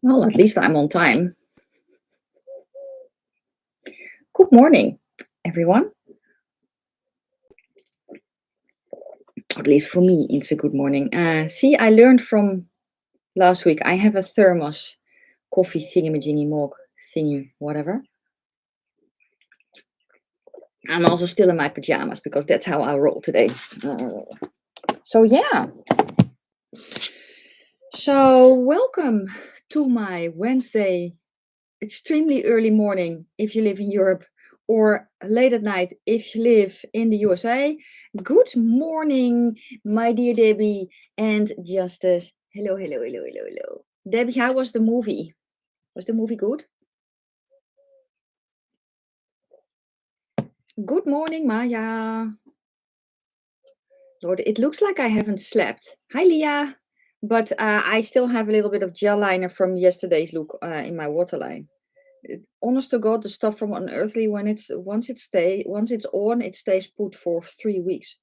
Well, at least I'm on time. Good morning, everyone. At least for me, it's a good morning. See, I learned from last week. I have a thermos coffee thingy-majingy mug thingy, whatever. I'm also still in my pajamas because that's how I roll today. So yeah. So welcome to my Wednesday extremely early morning if you live in Europe, or late at night if you live in the USA. Good morning, my dear Debbie and Justice. Hello, hello, hello, hello, hello. Debbie, how was the movie? Was the movie good? Good morning, Maya. Lord, it looks like I haven't slept. Hi, Leah. But I still have a little bit of gel liner from yesterday's look in my waterline. Honest to God, the stuff from Unearthly, once it's on, it stays put for 3 weeks.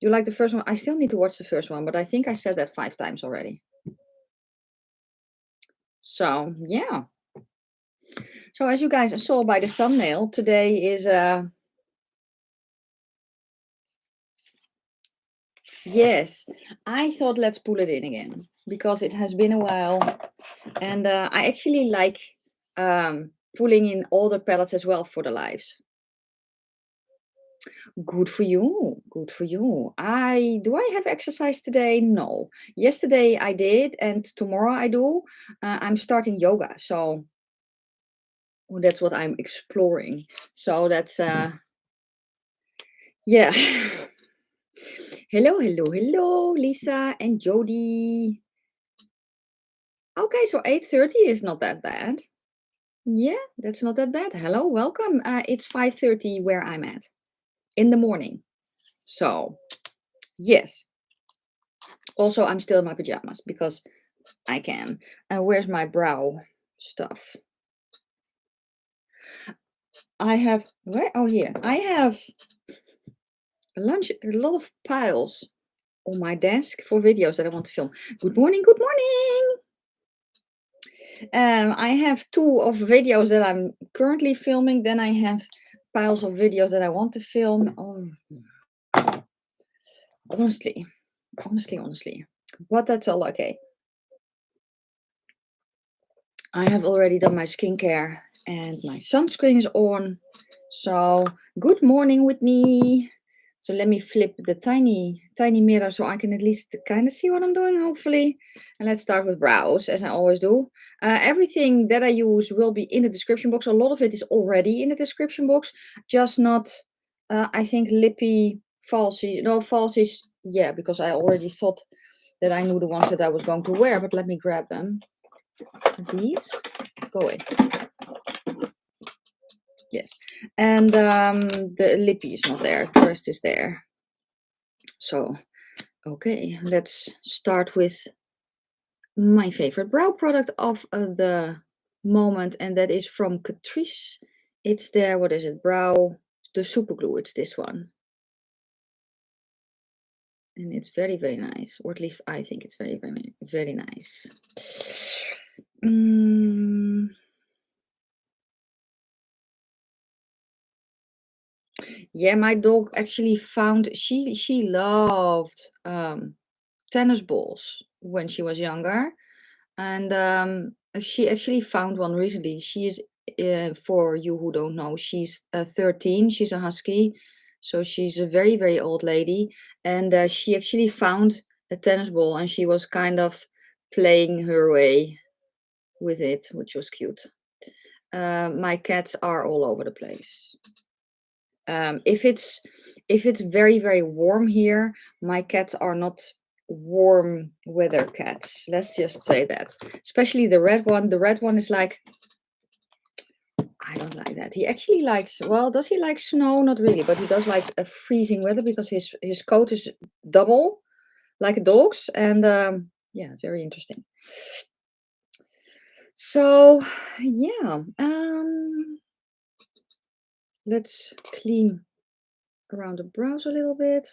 You like the first one? I still need to watch the first one, but I think I said that 5 times already. So yeah. So as you guys saw by the thumbnail, today is yes. I thought let's pull it in again because it has been a while, and I actually like pulling in older palettes as well for the lives. Good for you. Good for you. Do I have exercise today? No. Yesterday I did, and tomorrow I do. I'm starting yoga, so that's what I'm exploring. So that's yeah. Hello, hello, hello, Lisa and Jody. Okay, so 8:30 is not that bad. Yeah, that's not that bad. Hello, welcome. It's 5:30 where I'm at in the morning. So yes. Also, I'm still in my pajamas because I can. Where's my brow stuff? I have, where? Oh, here. I have a lot of piles on my desk for videos that I want to film. Good morning, good morning. I have 2 of videos that I'm currently filming. Then I have piles of videos that I want to film. Oh, honestly. But that's all okay. I have already done my skincare and my sunscreen is on. So good morning with me. So let me flip the tiny mirror so I can at least kind of see what I'm doing, hopefully. And let's start with brows, as I always do. Everything that I use will be in the description box. A lot of it is already in the description box, just not, I think, lippy, falsies. No, falsies, yeah, because I already thought that I knew the ones that I was going to wear, but let me grab them. These, go away. Yes, and the lippy is not there, the rest is there. So okay, let's start with my favorite brow product of the moment, and that is from Catrice. It's their, what is it, brow, the super glue. It's this one, and it's very, very nice, or at least I think it's very, very, very nice. Yeah, my dog actually found, she loved tennis balls when she was younger, and she actually found one recently. She is, for you who don't know, she's 13. She's a husky, so she's a very, very old lady, and she actually found a tennis ball and she was kind of playing her way with it, which was cute. My cats are all over the place. If it's very, very warm here, my cats are not warm weather cats. Let's just say that. Especially the red one. The red one is like, I don't like that. He actually likes, well, does he like snow? Not really, but he does like a freezing weather because his coat is double, like a dog's, and yeah, very interesting. So yeah, let's clean around the brows a little bit.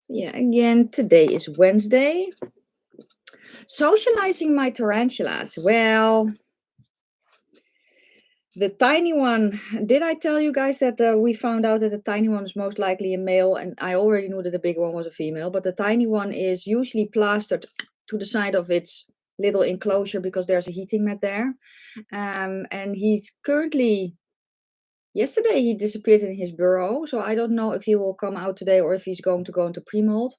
Yeah, again, today is Wednesday. Socializing my tarantulas. Well, the tiny one, did I tell you guys that we found out that the tiny one is most likely a male, and I already knew that the big one was a female, but the tiny one is usually plastered to the side of its little enclosure because there's a heating mat there. And he's currently, yesterday he disappeared in his burrow, so I don't know if he will come out today or if he's going to go into pre-mold.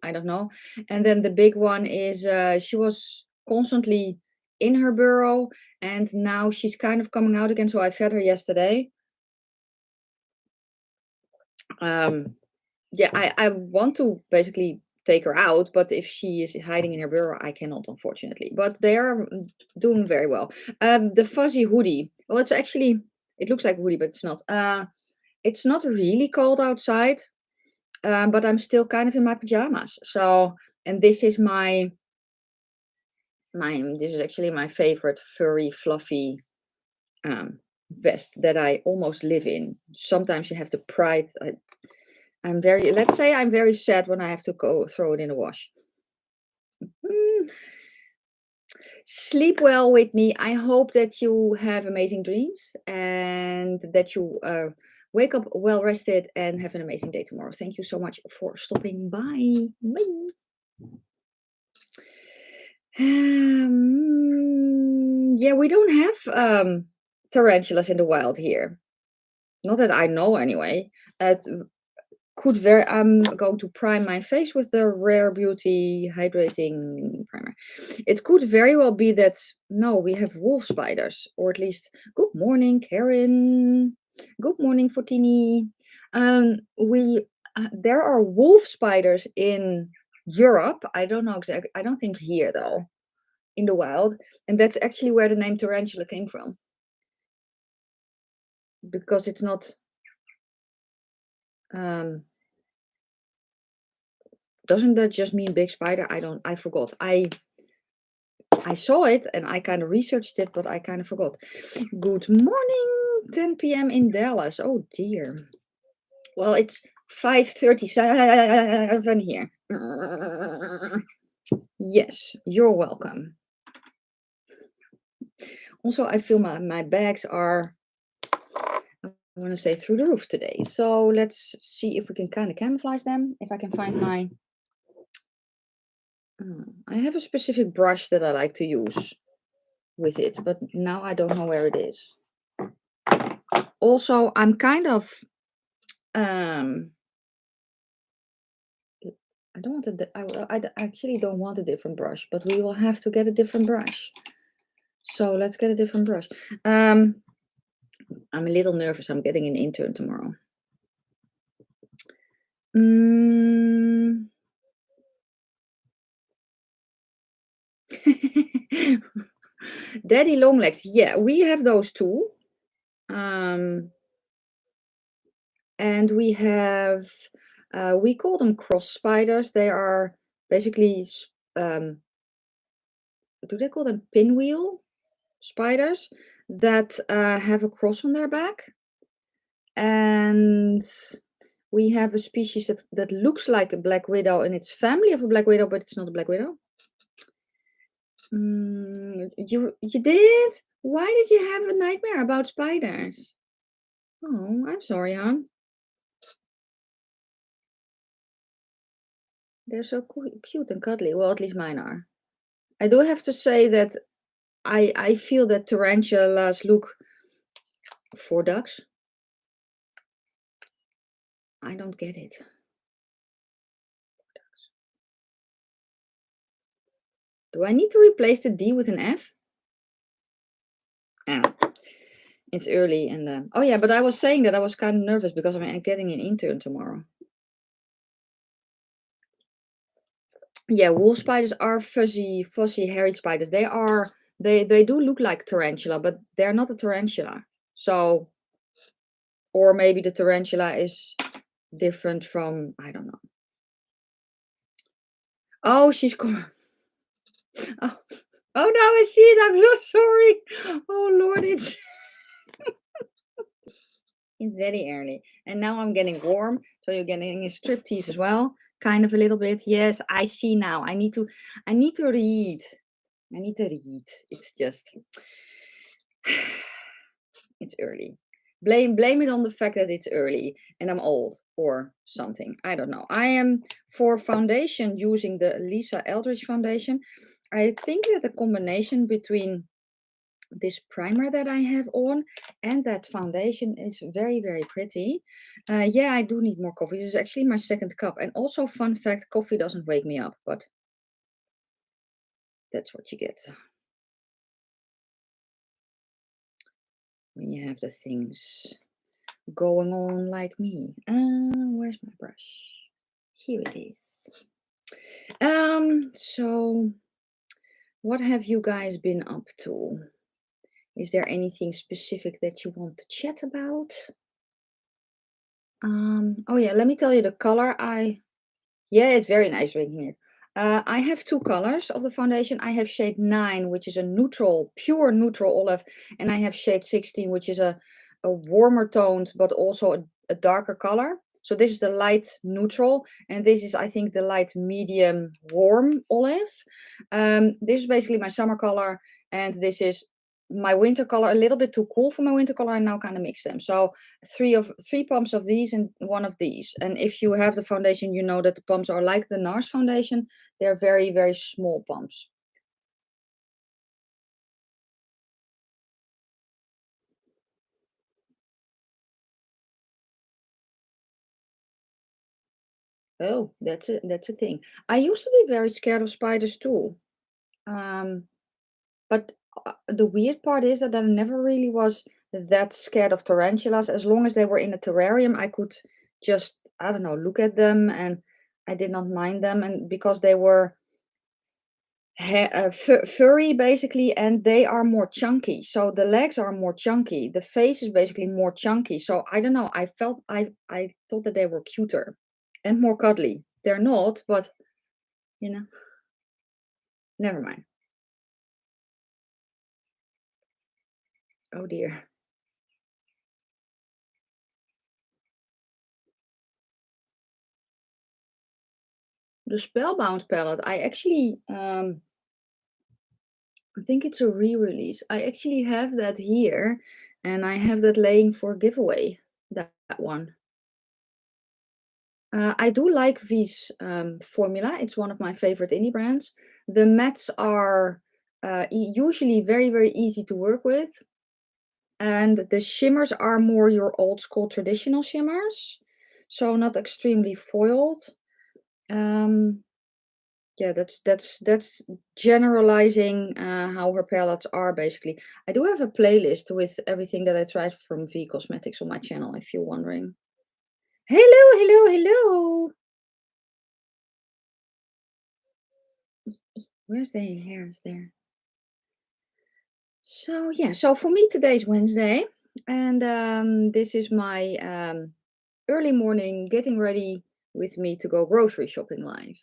I don't know. And then the big one is she was constantly in her burrow, and now she's kind of coming out again. So I fed her yesterday. Yeah, I want to basically take her out, but if she is hiding in her burrow, I cannot, unfortunately. But they are doing very well. The fuzzy hoodie. Well, it's actually, it looks like a hoodie, but it's not. It's not really cold outside. But I'm still kind of in my pajamas. So, and this is this is actually my favorite furry, fluffy vest that I almost live in. Sometimes you have to pry it. I'm very, let's say I'm very sad when I have to go throw it in the wash. Sleep well with me. I hope that you have amazing dreams and that you wake up well rested and have an amazing day tomorrow. Thank you so much for stopping by. Bye. Yeah, we don't have tarantulas in the wild here. Not that I know anyway. I'm going to prime my face with the Rare Beauty Hydrating Primer. It could very well be that, no, we have wolf spiders, or at least, good morning, Karen. Good morning, Fortini. There are wolf spiders in Europe. I don't know exactly. I don't think here though, in the wild, and that's actually where the name tarantula came from, because it's not. Doesn't that just mean big spider? I forgot. I saw it and I kind of researched it, but I kind of forgot. Good morning, 10 p.m. in Dallas. Oh dear. Well, it's 5:37 here. Yes, you're welcome. Also, I feel my bags are, I want to say, through the roof today. So let's see if we can kind of camouflage them. If I can find my... I have a specific brush that I like to use with it, but now I don't know where it is. Also, I'm kind of I don't want I actually don't want a different brush, but we will have to get a different brush. So let's get a different brush. I'm a little nervous. I'm getting an intern tomorrow. Daddy long legs. Yeah, we have those too. And we have, we call them cross spiders. They are basically, do they call them pinwheel spiders that have a cross on their back? And we have a species that looks like a black widow, and it's family of a black widow, but it's not a black widow. You did? Why did you have a nightmare about spiders? Oh, I'm sorry, hon. They're so cute and cuddly. Well, at least mine are. I do have to say that I feel that tarantulas look for ducks. I don't get it. Do I need to replace the D with an F? Ah, it's early and oh yeah, but I was saying that I was kind of nervous because I'm getting an intern tomorrow. Yeah, wolf spiders are fuzzy, hairy spiders. They do look like tarantula, but they're not a tarantula. So, or maybe the tarantula is different from, I don't know. Oh, she's coming. Oh, now I see it. I'm so sorry. Oh Lord, it's it's very early, and now I'm getting warm. So you're getting a striptease as well. Kind of a little bit. Yes, I see now. I need to read. I need to read. It's just it's early. Blame it on the fact that it's early and I'm old or something. I don't know. I am for foundation using the Lisa Eldridge foundation. I think that the combination between this primer that I have on and that foundation is very, very pretty. Yeah, I do need more coffee. This is actually my second cup. And also, fun fact, coffee doesn't wake me up, but that's what you get when you have the things going on like me. Where's my brush? Here it is. So what have you guys been up to? Is there anything specific that you want to chat about? Oh yeah, let me tell you the color yeah, it's very nice drinking it. I have two colors of the foundation. I have shade 9, which is a neutral, pure neutral olive, and I have shade 16, which is a warmer toned, but also a darker color. So this is the light neutral, and this is, I think, the light medium warm olive. This is basically my summer color, and this is my winter color, a little bit too cool for my winter color, and now kind of mix them. So three pumps of these and one of these. And if you have the foundation, you know that the pumps are like the NARS foundation. They're very, very small pumps. Oh, that's a thing. I used to be very scared of spiders too. But the weird part is that I never really was that scared of tarantulas. As long as they were in a terrarium, I could just, I don't know, look at them and I did not mind them. And because they were furry basically, and they are more chunky. So the legs are more chunky. The face is basically more chunky. So I don't know. I thought that they were cuter and more cuddly. They're not, but you know, never mind. Oh dear. The Spellbound palette, I actually I think it's a re-release. I actually have that here, and I have that laying for giveaway, that one. I do like V's formula. It's one of my favorite indie brands. The mattes are usually very, very easy to work with. And the shimmers are more your old school traditional shimmers. So not extremely foiled. Yeah, that's generalizing how her palettes are basically. I do have a playlist with everything that I tried from V Cosmetics on my channel, if you're wondering. Hello, hello, hello. Where's the hairs there? So yeah, so for me today's Wednesday, and this is my early morning getting ready with me to go grocery shopping live.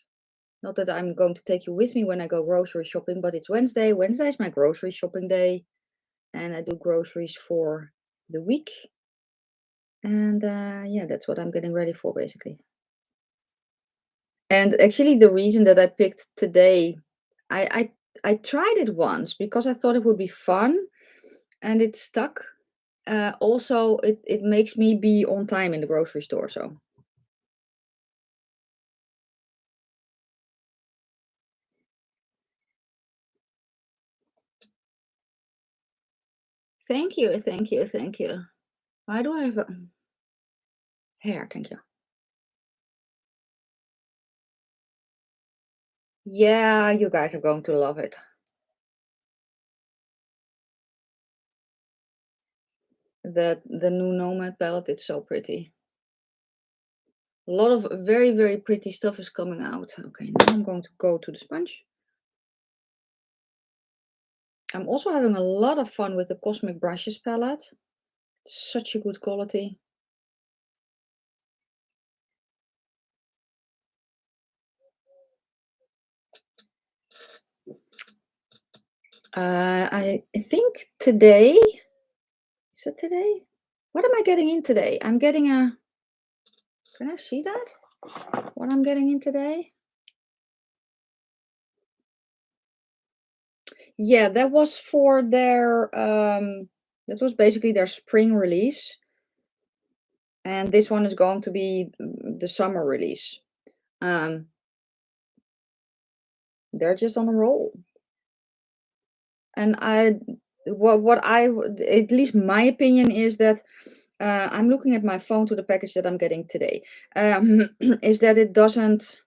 Not that I'm going to take you with me when I go grocery shopping, but it's Wednesday. Wednesday is my grocery shopping day, and I do groceries for the week. And yeah, that's what I'm getting ready for basically. And actually, the reason that I picked today, I tried it once because I thought it would be fun, and it stuck. Also, it makes me be on time in the grocery store. So thank you, thank you, thank you. Why do I have a hair? Thank you. Yeah, you guys are going to love it. The new Nomad palette, it's so pretty. A lot of very, very pretty stuff is coming out. Okay, now I'm going to go to the sponge. I'm also having a lot of fun with the Cosmic Brushes palette. It's such a good quality. I think today, is it today? What am I getting in today? I'm getting a, can I see that? what I'm getting in today. Yeah, that was for their, that was basically their spring release. And this one is going to be the summer release. They're just on a roll. And at least my opinion is that, I'm looking at my phone to the package that I'm getting today, is that it doesn't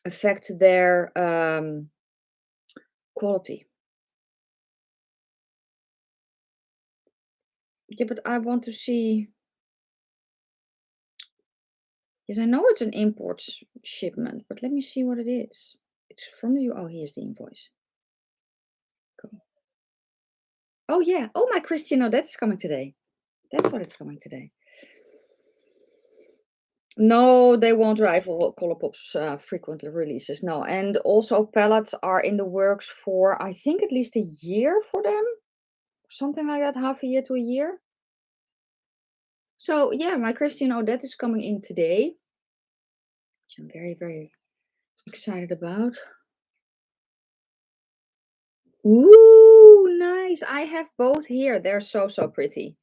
affect their quality. Yeah, but I want to see. Yes, I know it's an import shipment, but let me see what it is. It's from the Oh, here's the invoice. Cool. Oh yeah. Oh, my Christian Odette is coming today. That's what it's coming today. No, they won't rival Colourpop's frequent releases. No, and also palettes are in the works for, I think, at least a year for them, something like that, half a year to a year. So yeah, my Christian Odette is coming in today, which I'm very, very excited about. Ooh, nice! I have both here. They're so pretty.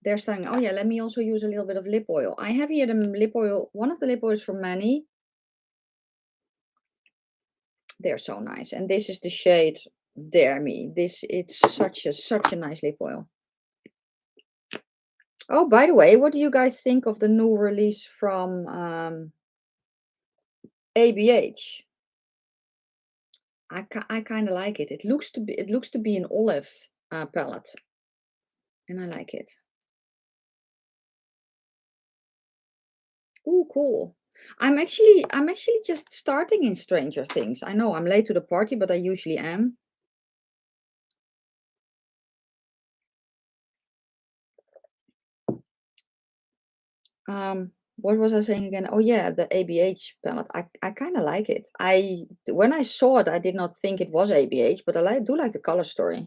They're stunning. Oh yeah, let me also use a little bit of lip oil. I have here the lip oil, one of the lip oils from Manny. They're so nice. And this is the shade Dare Me. It's such a nice lip oil. Oh, by the way, what do you guys think of the new release from ABH? I kind of like it. It looks to be an olive palette, and I like it. Ooh, cool. I'm actually just starting in Stranger Things. I know I'm late to the party, but I usually am. What was I saying again? Oh yeah, the ABH palette. I kind of like it. When I saw it, I did not think it was ABH, but I do like the color story.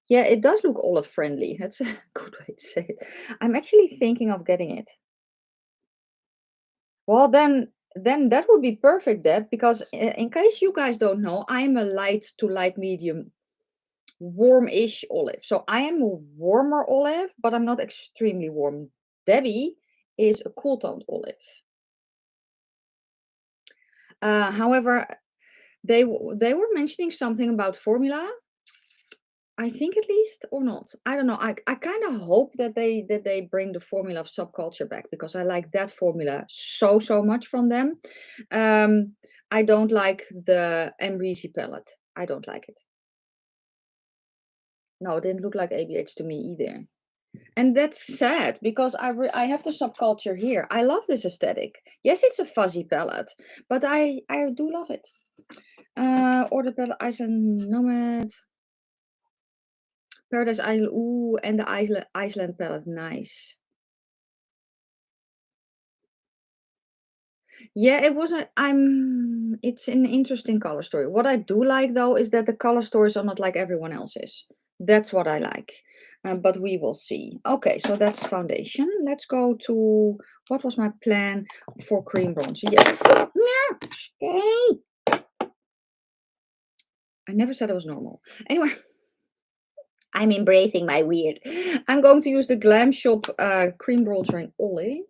Yeah, it does look olive friendly. That's a good way to say it. I'm actually thinking of getting it. Well, then that would be perfect, Deb, because in case you guys don't know, I'm a light to light medium warm-ish olive. So I am a warmer olive, but I'm not extremely warm. Debbie is a cool toned olive. However, they were mentioning something about formula. I think at least, or not. I don't know. I kind of hope that they bring the formula of subculture back, because I like that formula so much from them. I don't like the Embreezy palette. I don't like it. No, it didn't look like ABH to me either. And that's sad, because I have the subculture here. I love this aesthetic. Yes, it's a fuzzy palette, but I do love it. Order palette, Iceland Nomad, Paradise Island, ooh, and the Iceland palette, nice. Yeah, it's an interesting color story. What I do like though is that the color stories are not like everyone else's. That's what I like. But we will see. Okay, so that's foundation. Let's go to, what was my plan for cream bronzer? Yeah. No, stay. I never said it was normal. Anyway, I'm embracing my weird. I'm going to use the Glam Shop cream bronzer in Olive.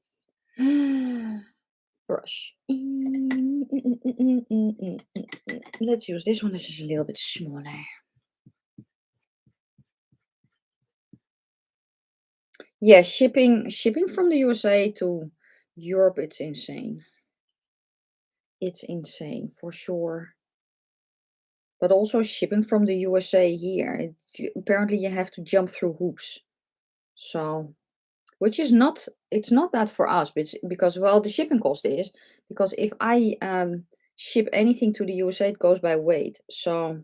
Brush. Let's use this one. This is a little bit smaller. Yeah, shipping from the USA to Europe, it's insane. It's insane for sure. But also shipping from the USA here, apparently you have to jump through hoops. So, which is not, it's not that for us, but it's because, well, the shipping cost is, because if I ship anything to the USA, it goes by weight. So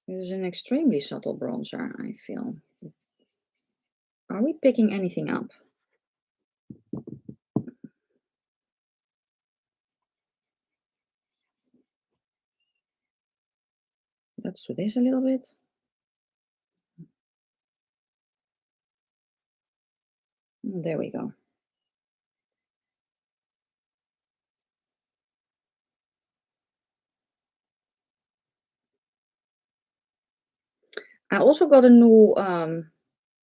this is an extremely subtle bronzer, I feel. Are we picking anything up? let's do this a little bit. There we go. I also got a new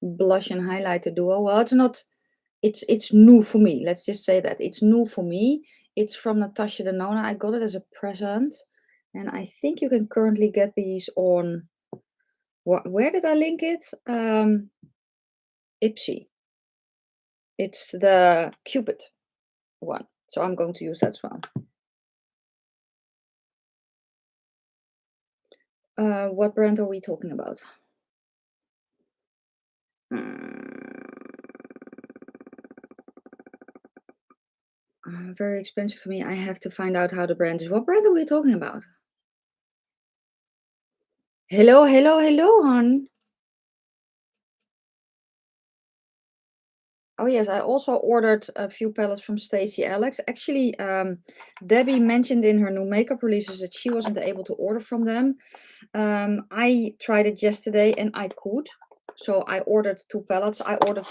blush and highlighter duo. Well, it's not, it's new for me. Let's just say that. It's new for me. It's from Natasha Denona. I got it as a present. And I think you can currently get these on, where did I link it? Ipsy. It's the Cupid one. So I'm going to use that as well. What brand are we talking about? Very expensive for me. I have to find out how the brand is. What brand are we talking about? Hello, hello, hello, hon. Oh yes, I also ordered a few palettes from Stacey Alex. Actually, Debbie mentioned in her new makeup releases that she wasn't able to order from them. I tried it yesterday and I could. So I ordered 2 palettes. I ordered,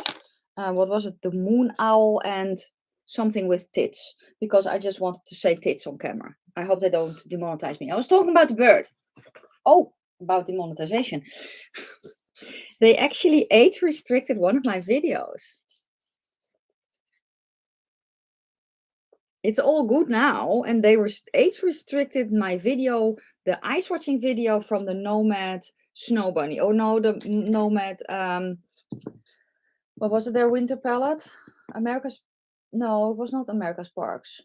what was it? The Moon Owl and something with tits. Because I just wanted to say tits on camera. I hope they don't demonetize me. I was talking about the bird. Oh, about demonetization. They actually age restricted one of my videos. It's all good now, and they were age restricted my video, the ice watching video from the Nomad Snow Bunny. Oh no, the Nomad, what was it, their winter palette? No, it was not America's Parks.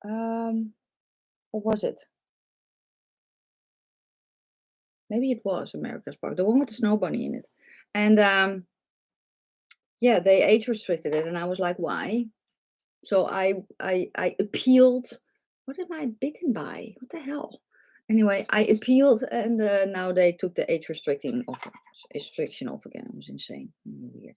What was it? Maybe it was America's Park, the one with the Snow Bunny in it. And yeah, they age restricted it, and I was like, why? So I appealed. What am I bitten by? What the hell? Anyway, I appealed, and now they took the age restriction off again. It was insane. Weird.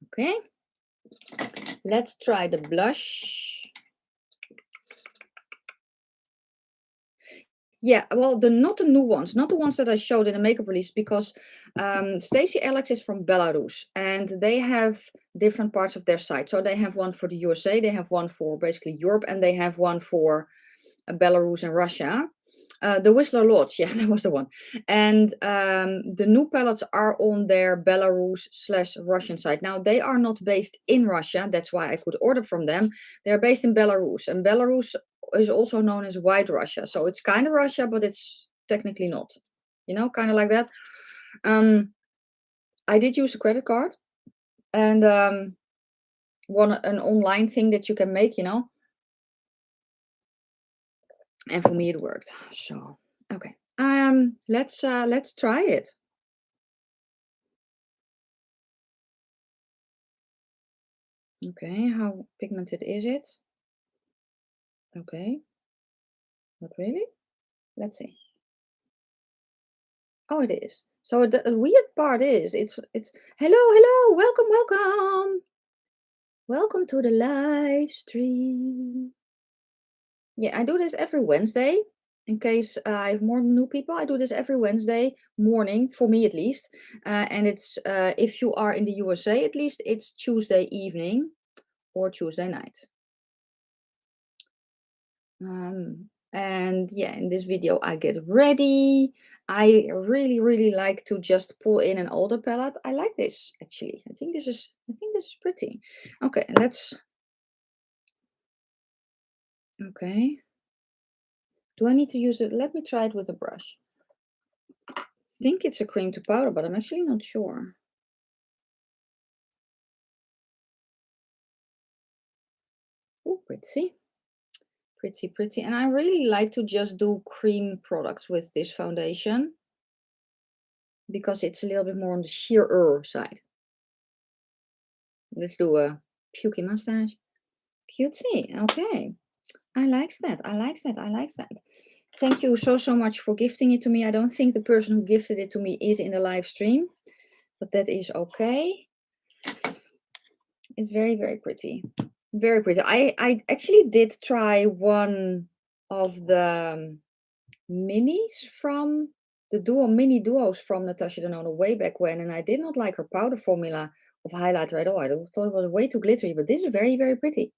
Okay. Let's try the blush. Yeah, well, not the new ones, not the ones that I showed in the makeup release, because Stacey Alex is from Belarus, and they have different parts of their site. So they have one for the USA, they have one for basically Europe, and they have one for Belarus and Russia. The Whistler Lodge, yeah, that was the one. And the new palettes are on their Belarus/Russian site. Now, they are not based in Russia. That's why I could order from them. They're based in Belarus. And Belarus is also known as White Russia. So it's kind of Russia, but it's technically not. You know, kind of like that. I did use a credit card. And an online thing that you can make, you know. And for me it worked. So okay. Let's try it. Okay, how pigmented is it? Okay. Not really? Let's see. Oh, it is. So the weird part is it's hello, welcome. Welcome to the live stream. Yeah, I do this every Wednesday. In case I have more new people, I do this every Wednesday morning, for me at least. And it's, if you are in the USA at least, it's Tuesday evening or Tuesday night. And yeah, in this video I get ready. I really like to just pull in an older palette. I like this actually. I think this is pretty. Okay, let's. Okay. Do I need to use it? Let me try it with a brush. I think it's a cream to powder, but I'm actually not sure. Oh, pretty. Pretty. And I really like to just do cream products with this foundation because it's a little bit more on the sheerer side. Let's do a pukey mustache. Cutesy. Okay. I like that. Thank you so much for gifting it to me. I don't think the person who gifted it to me is in the live stream, but that is okay. It's very, very pretty. Very pretty. I actually did try one of the minis from the mini duos from Natasha Denona way back when, and I did not like her powder formula of highlighter at all. I thought it was way too glittery, but this is very, very pretty.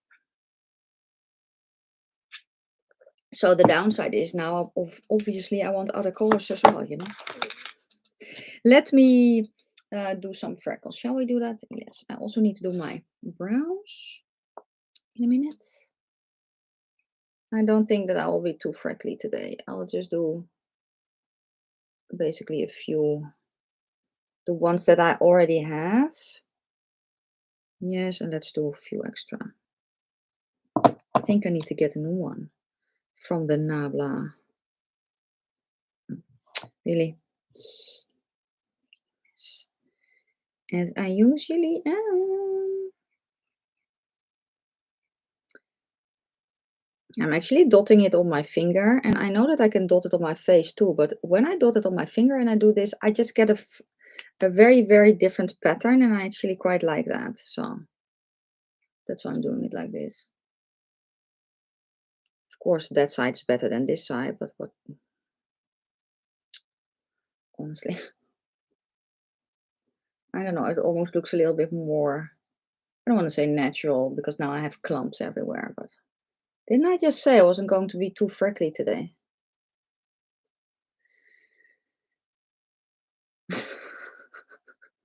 So the downside is now, obviously, I want other colors as well, you know. Let me do some freckles. Shall we do that? Yes. I also need to do my brows in a minute. I don't think that I will be too freckly today. I'll just do basically a few, the ones that I already have. Yes, and let's do a few extra. I think I need to get a new one from the Nabla. Really? Yes. As I usually am. I'm actually dotting it on my finger, and I know that I can dot it on my face too, but when I dot it on my finger and I do this, I just get a very, very different pattern, and I actually quite like that. So that's why I'm doing it like this. Of course, that side is better than this side, but what? Honestly, I don't know. It almost looks a little bit more, I don't want to say natural, because now I have clumps everywhere, but didn't I just say I wasn't going to be too freckly today?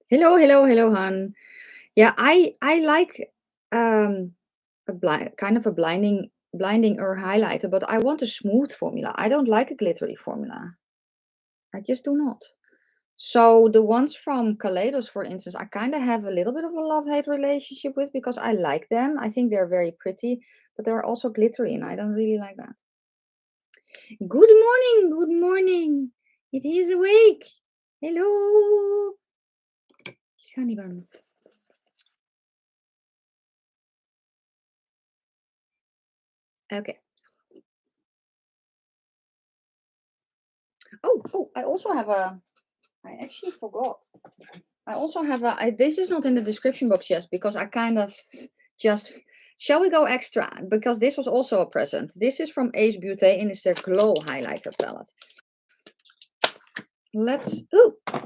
Hello, hello, hello, Han. Yeah, I like kind of a blinding or highlighter, but I want a smooth formula. I don't like a glittery formula. I just do not. So the ones from Kaleidos, for instance, I kind of have a little bit of a love-hate relationship with, because I like them. I think they're very pretty, but they're also glittery, and I don't really like that. Good morning, good morning. It is awake. Hello. Honey buns. Okay. Oh, I also have I actually forgot. I also have this is not in the description box yet, because I kind of just, shall we go extra? Because this was also a present. This is from Abh Beauty, and it's their Glow highlighter palette. Let's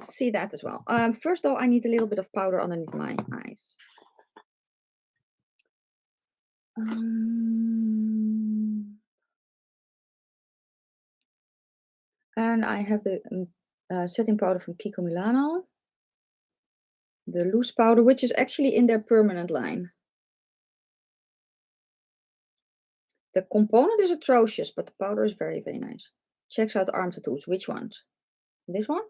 see that as well. First though, I need a little bit of powder underneath my eyes. And I have the setting powder from Kiko Milano. The loose powder, which is actually in their permanent line. The component is atrocious, but the powder is very, very nice. Checks out arm tattoos. Which ones? This one?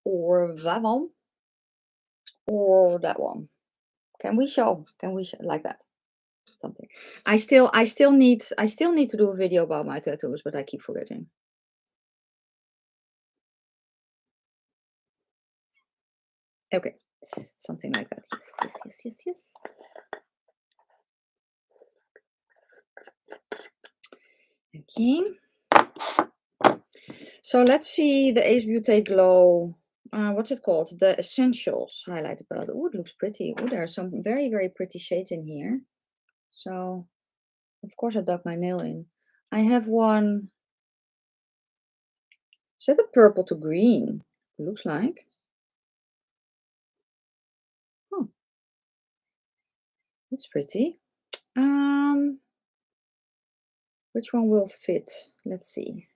Or that one? Or that one? Can we show like that? Something. I still need to do a video about my tattoos, but I keep forgetting. Okay. Something like that. Yes. Okay. So let's see the Abh Beauty Glow. What's it called? The Essentials highlighter palette. Oh, it looks pretty. Oh, there are some very, very pretty shades in here. So, of course, I dug my nail in. I have one. Is that a purple to green? It looks like. Oh, that's pretty. Which one will fit? Let's see.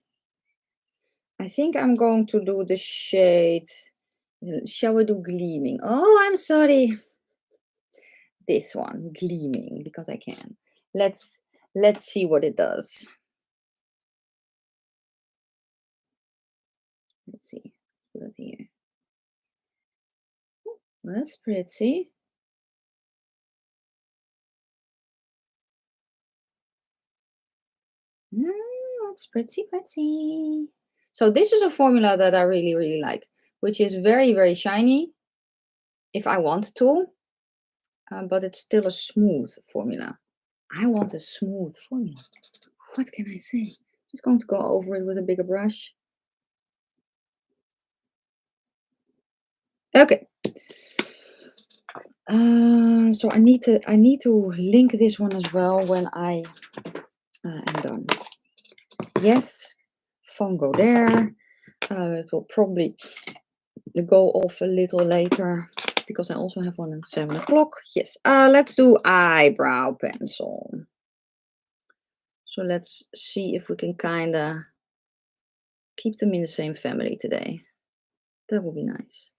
I think I'm going to do the shade. Shall we do Gleaming? Oh, I'm sorry. This one, Gleaming, because I can. Let's see what it does. Let's see. Put it here. That's pretty. That's pretty. So this is a formula that I really, really like, which is very, very shiny if I want to, but it's still a smooth formula. I want a smooth formula. What can I say? Just going to go over it with a bigger brush. Okay. So I need to link this one as well when I am done. Yes, phone go there. It will probably go off a little later because I also have one at 7 o'clock. Yes, let's do eyebrow pencil. So let's see if we can kind of keep them in the same family today. That would be nice.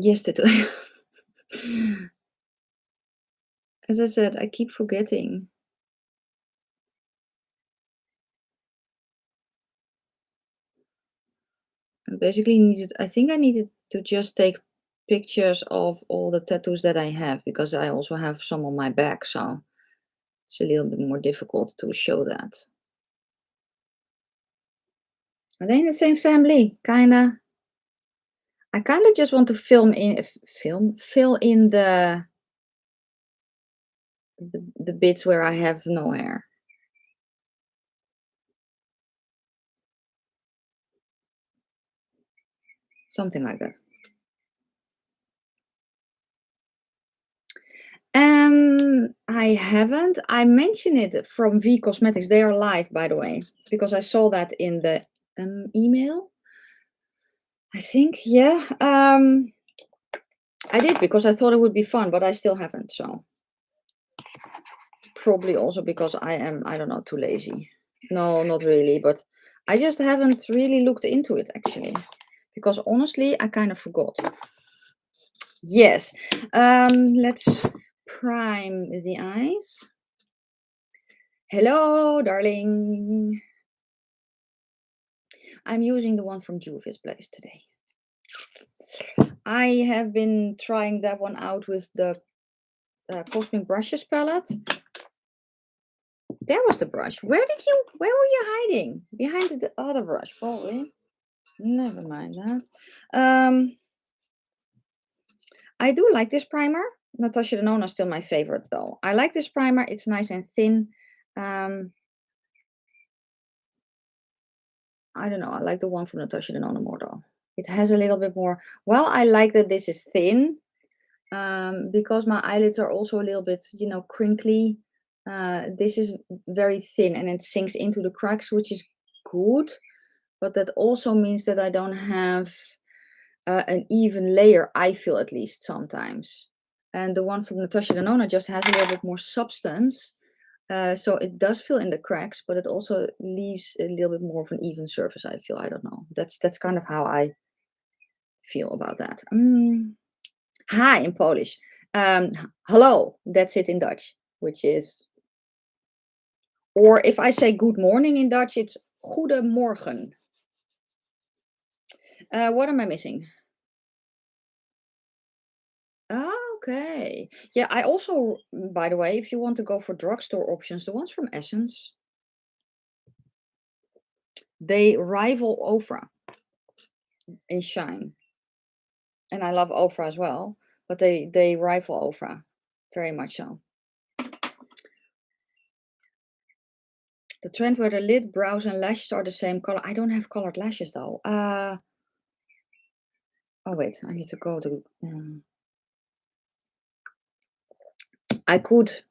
Yes, that. As I said, I keep forgetting. I basically needed. I think I needed to just take pictures of all the tattoos that I have because I also have some on my back, so it's a little bit more difficult to show that. Are they in the same family? Kinda. I kinda just want to fill in the bits where I have no hair. Something like that. I haven't. I mentioned it from V Cosmetics. They are live, by the way, because I saw that in the email. I think, yeah. I did because I thought it would be fun, but I still haven't. So probably also because I am, I don't know, too lazy. No, not really, but I just haven't really looked into it actually, because honestly, I kind of forgot. Yes. Let's prime the eyes. Hello, darling. I'm using the one from Juvia's Place today. I have been trying that one out with the Cosmic Brushes palette. There was the brush. Where were you hiding? Behind the other brush, probably. Never mind that. I do like this primer. Natasha Denona is still my favorite though. I like this primer. It's nice and thin. I don't know. I like the one from Natasha Denona more though. It has a little bit more. Well, I like that this is thin because my eyelids are also a little bit, you know, crinkly. This is very thin and it sinks into the cracks, which is good. But that also means that I don't have an even layer, I feel at least sometimes. And the one from Natasha Denona just has a little bit more substance. So it does fill in the cracks, but it also leaves a little bit more of an even surface, I feel. I don't know. That's kind of how I feel about that. Hi in Polish. Hello, that's it in Dutch, which is, or if I say good morning in Dutch, it's goedemorgen. What am I missing? Oh, okay. Yeah, I also, by the way, if you want to go for drugstore options, the ones from Essence, they rival Ofra in shine. And I love Ofra as well, but they rival Ofra very much so. The trend where the lid, brows, and lashes are the same color. I don't have colored lashes though. Oh wait, I need to go to. I could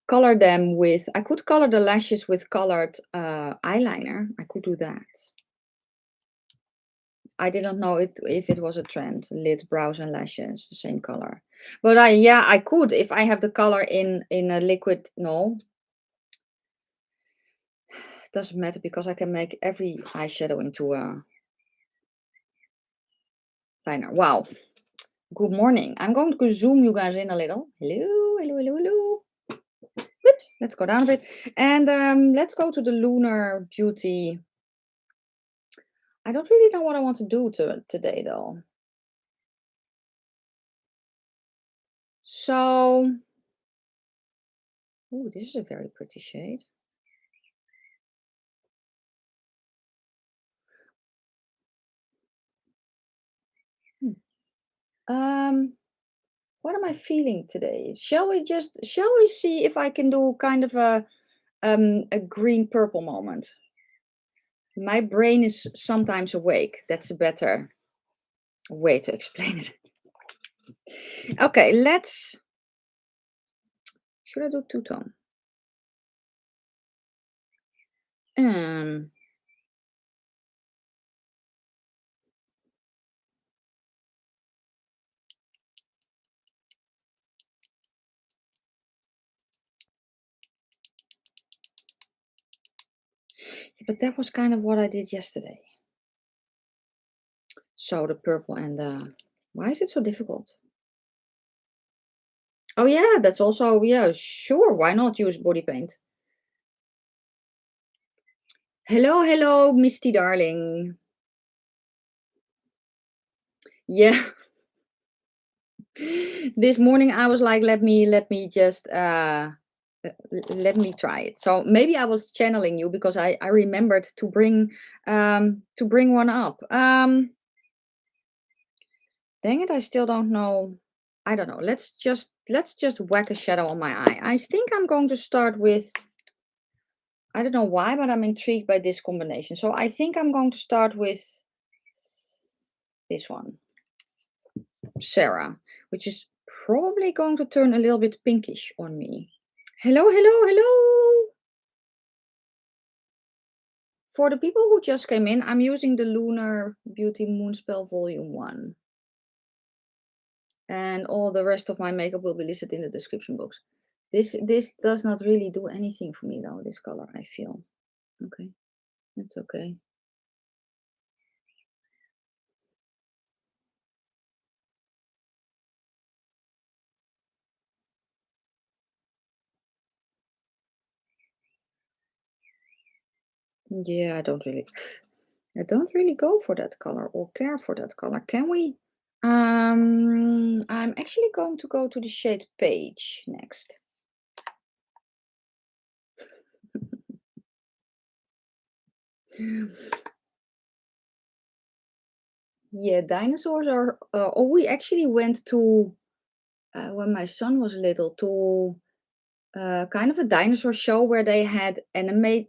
color them with. I could color the lashes with colored eyeliner. I could do that. I didn't know if it was a trend. Lid, brows, and lashes, the same color. But I could if I have the color in a liquid. No, it doesn't matter because I can make every eyeshadow into a liner. Wow. Good morning. I'm going to zoom you guys in a little. Hello, hello, hello, hello. Good. Let's go down a bit. And let's go to the Lunar Beauty. I don't really know what I want to do today, though. So, oh, this is a very pretty shade. what am I feeling today? Shall we see if I can do kind of a green purple moment? My brain is sometimes awake. That's a better way to explain it. Okay, should I do two-tone? Um, but that was kind of what I did yesterday. So the purple and the... Why is it so difficult? Oh yeah, that's also, yeah, sure. Why not use body paint? Hello, hello, Misty darling. Yeah. This morning I was like, let me just let me try it. So maybe I was channeling you because I remembered to bring one up. Dang it, I still don't know. I don't know. Let's just whack a shadow on my eye. I think I'm going to start with, I don't know why, but I'm intrigued by this combination. So I think I'm going to start with this one, Sarah, which is probably going to turn a little bit pinkish on me. Hello, hello, hello. For the people who just came in, I'm using the Lunar Beauty Moonspell Vol I. And all the rest of my makeup will be listed in the description box. This does not really do anything for me though, this color, I feel. Okay, that's okay. Yeah, I don't really go for that color or care for that color. Can we? I'm actually going to go to the shade Page next. Yeah, dinosaurs are. Oh, we actually went to when my son was little to kind of a dinosaur show where they had animatrons.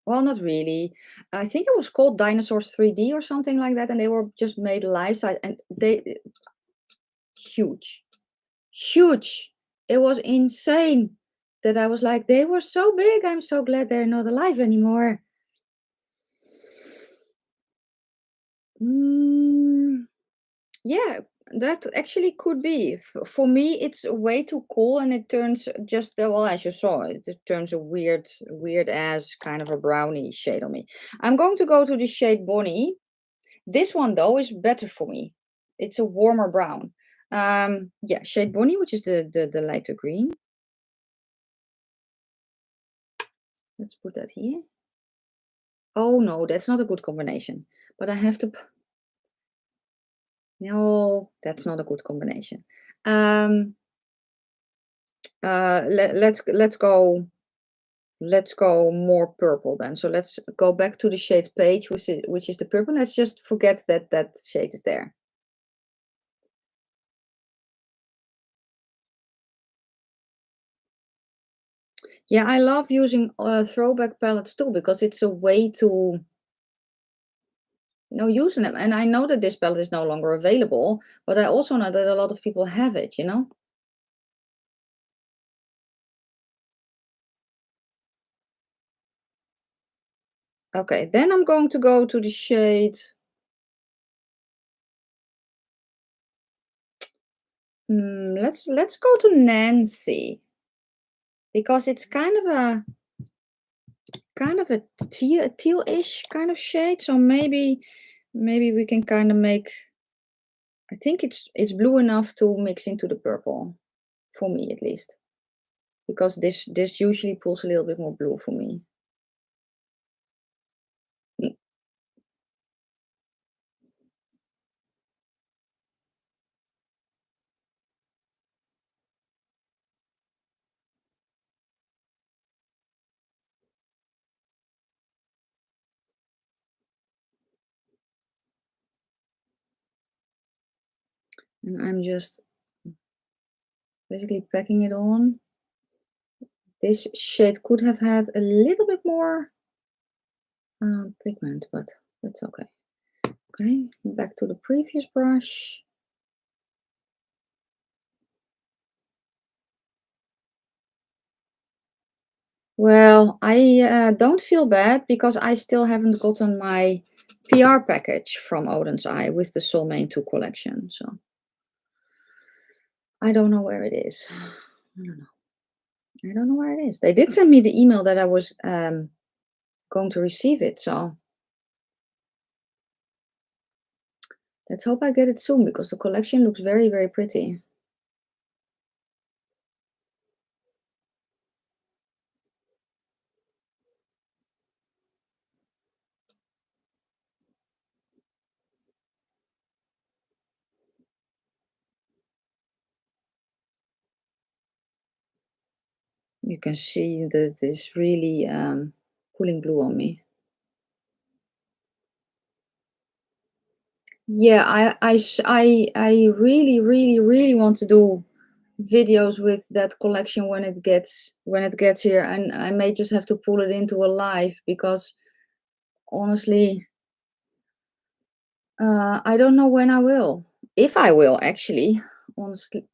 Well, not really. I think it was called Dinosaurs 3D or something like that, and they were just made life size, and they huge, huge. It was insane that I was like, they were so big. I'm so glad they're not alive anymore. Yeah, that actually could be. For me, it's way too cool, and it turns just well, as you saw, it turns a weird ass kind of a brownie shade on me. I'm going to go to the shade Bonnie. This one though is better for me. It's a warmer brown. Yeah, shade Bonnie, which is the lighter green. Let's put that here. Oh no, that's not a good combination. But I have to. No, that's not a good combination. Let's go. Let's go more purple then. So let's go back to the shade Page, which is the purple. Let's just forget that that shade is there. Yeah, I love using throwback palettes too because it's a way to use them. And I know that this palette is no longer available, but I also know that a lot of people have it, you know? Okay, then I'm going to go to the shade. Let's go to Nancy because it's kind of a teal-ish kind of shade. So maybe we can kind of make. I think it's blue enough to mix into the purple, for me at least, because this usually pulls a little bit more blue for me. Mm. And I'm just basically packing it on. This shade could have had a little bit more pigment, but that's okay. Okay, back to the previous brush. Well, I don't feel bad because I still haven't gotten my PR package from Odin's Eye with the Soulmane 2 collection. So I don't know where it is. I don't know. I don't know where it is. They did send me the email that I was going to receive it. So let's hope I get it soon because the collection looks very, very pretty. You can see that it's really pulling blue on me. Yeah, I really, really, really want to do videos with that collection when it gets here, and I may just have to pull it into a live because honestly, I don't know when I will, if I will actually.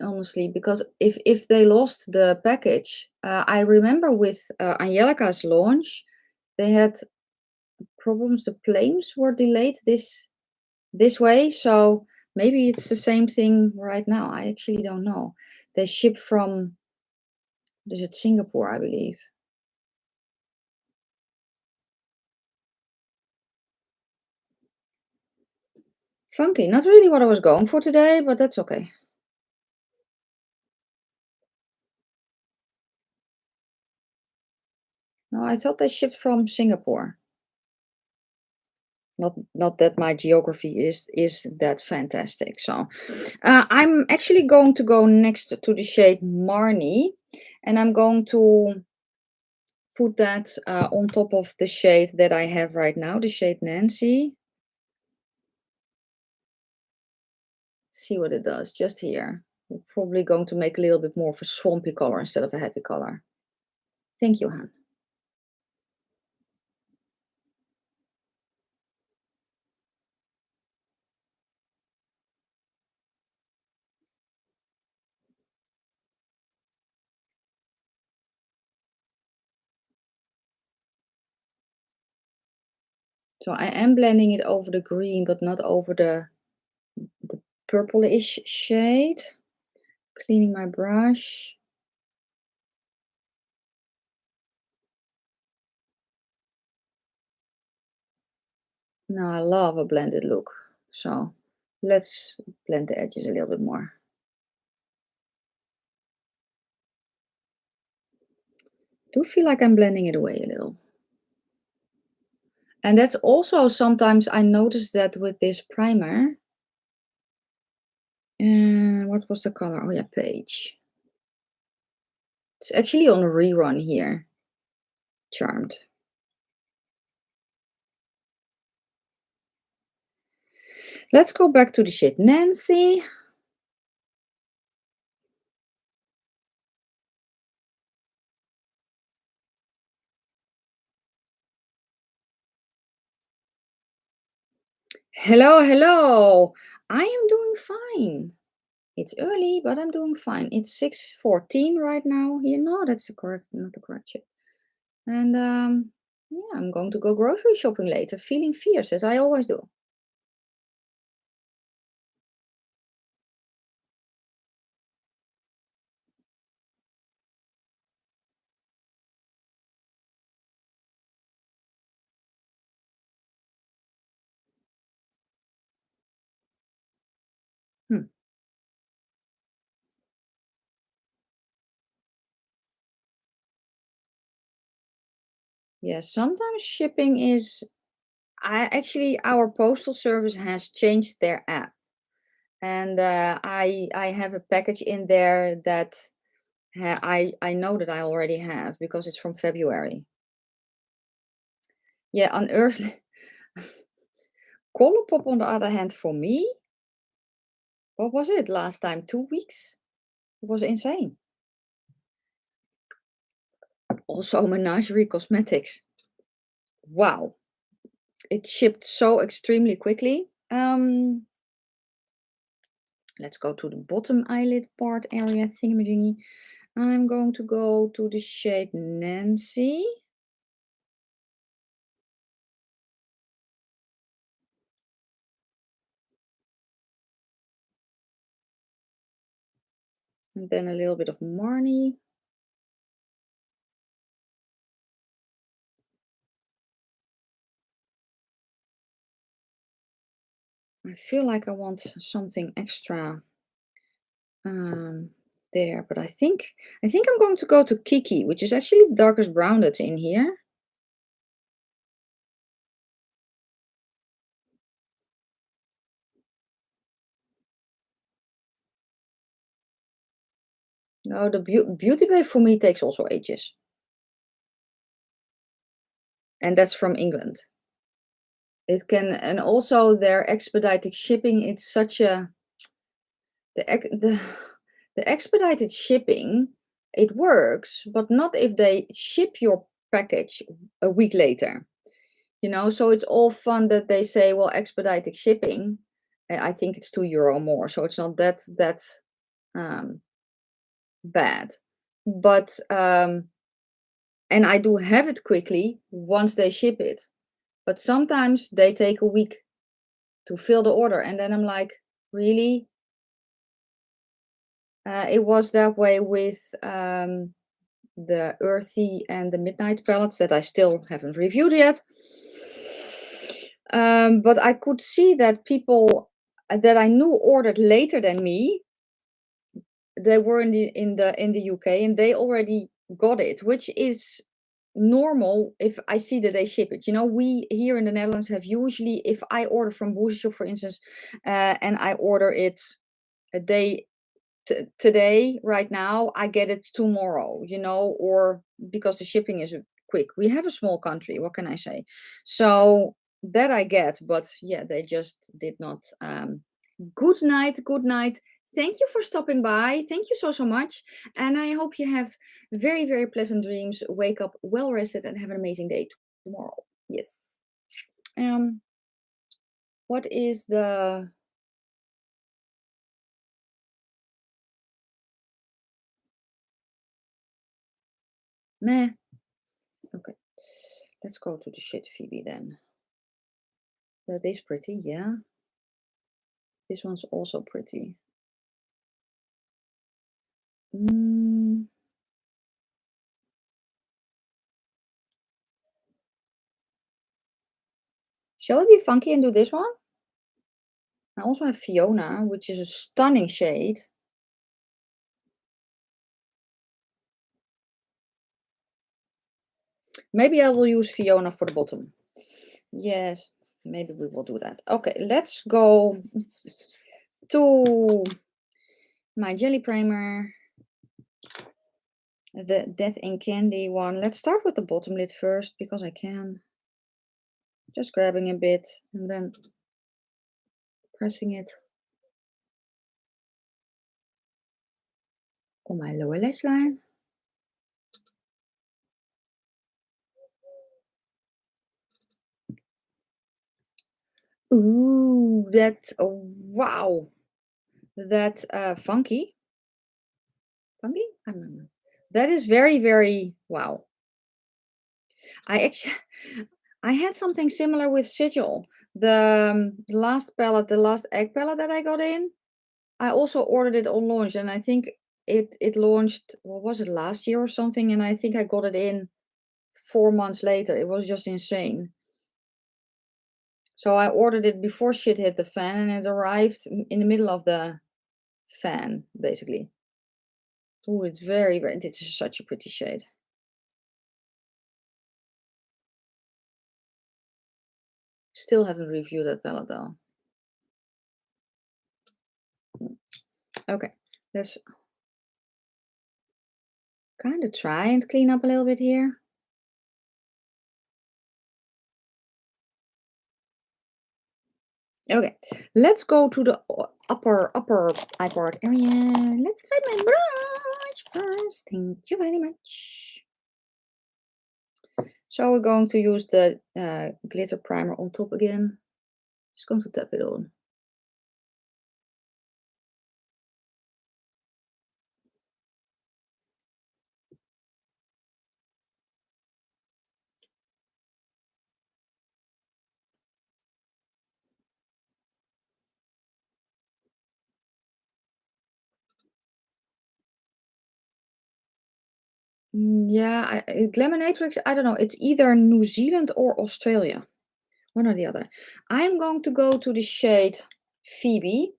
Honestly, because if they lost the package, I remember with Angelica's launch, they had problems. The planes were delayed this way, so maybe it's the same thing right now. I actually don't know. They ship from, is it Singapore, I believe. Funky, not really what I was going for today, but that's okay. No, I thought they shipped from Singapore. Not that my geography is that fantastic. So I'm actually going to go next to the shade Marnie, and I'm going to put that on top of the shade that I have right now, the shade Nancy. See what it does just here. We're probably going to make a little bit more of a swampy color instead of a happy color. Thank you, Han. So I am blending it over the green, but not over the purplish shade. Cleaning my brush. Now I love a blended look. So let's blend the edges a little bit more. Do feel like I'm blending it away a little. And that's also sometimes I notice that with this primer. And what was the color? Oh yeah, Page. It's actually on a rerun here. Charmed. Let's go back to the shade Nancy. Hello, hello. I am doing fine. It's early, but I'm doing fine. It's 6:14 right now here. No, that's the correct, not the correct shade. And yeah, I'm going to go grocery shopping later, feeling fierce as I always do. Hmm. Yeah, sometimes shipping is. I actually our postal service has changed their app, and I have a package in there that I know that I already have because it's from February. Yeah, unearthly. Colourpop, on the other hand, for me, what was it last time? 2 weeks? It was insane. Also, Menagerie Cosmetics. Wow. It shipped so extremely quickly. Let's go to the bottom eyelid part area thingamajiggy. I'm going to go to the shade Nancy. And then a little bit of Marnie. I feel like I want something extra there, but I think I'm going to go to Kiki, which is actually the darkest brown that's in here. No, the Beauty Bay for me takes also ages. And that's from England. It can, and also their expedited shipping, it's such a, the expedited shipping, it works, but not if they ship your package a week later. You know, so it's all fun that they say, well, expedited shipping, I think it's €2 more, so it's not that bad. But and I do have it quickly once they ship it, but sometimes they take a week to fill the order, and then I'm like, really? It was that way with the Earthy and the Midnight palettes that I still haven't reviewed yet. But I could see that people that I knew ordered later than me, they were in the UK and they already got it, which is normal if I see that they ship it. You know, we here in the Netherlands have usually, if I order from Boozy Shop, for instance, and I order it a day today, right now, I get it tomorrow, you know, or because the shipping is quick. We have a small country, what can I say? So that I get, but yeah, they just did not. Good night, good night. Thank you for stopping by. Thank you so much. And I hope you have very, very pleasant dreams. Wake up well rested and have an amazing day tomorrow. Yes. What is the meh? Okay. Let's go to the shit Phoebe then. That is pretty, yeah. This one's also pretty. Shall I be funky and do this one? I also have Fiona, which is a stunning shade. Maybe I will use Fiona for the bottom. Yes, maybe we will do that. Okay, let's go to my jelly primer. The Death in Candy one. Let's start with the bottom lid first because I can. Just grabbing a bit and then pressing it on my lower lash line. Ooh, that's, oh, wow. That's funky. Funky? I don't know. That is very, very, wow. I actually, I had something similar with Sigil. The last palette, the last egg palette that I got in, I also ordered it on launch, and I think it launched, what was it, last year or something, and I think I got it in 4 months later. It was just insane. So I ordered it before shit hit the fan, and it arrived in the middle of the fan, basically. Oh, it's very, very, this is such a pretty shade. Still haven't reviewed that palette though. Okay, let's kind of try and clean up a little bit here. Okay, let's go to the upper eye part area. Let's find my brush first. Thank you very much. So we're going to use the glitter primer on top again. Just going to tap it on. Yeah, Glaminatrix, I don't know. It's either New Zealand or Australia. One or the other. I'm going to go to the shade Phoebe,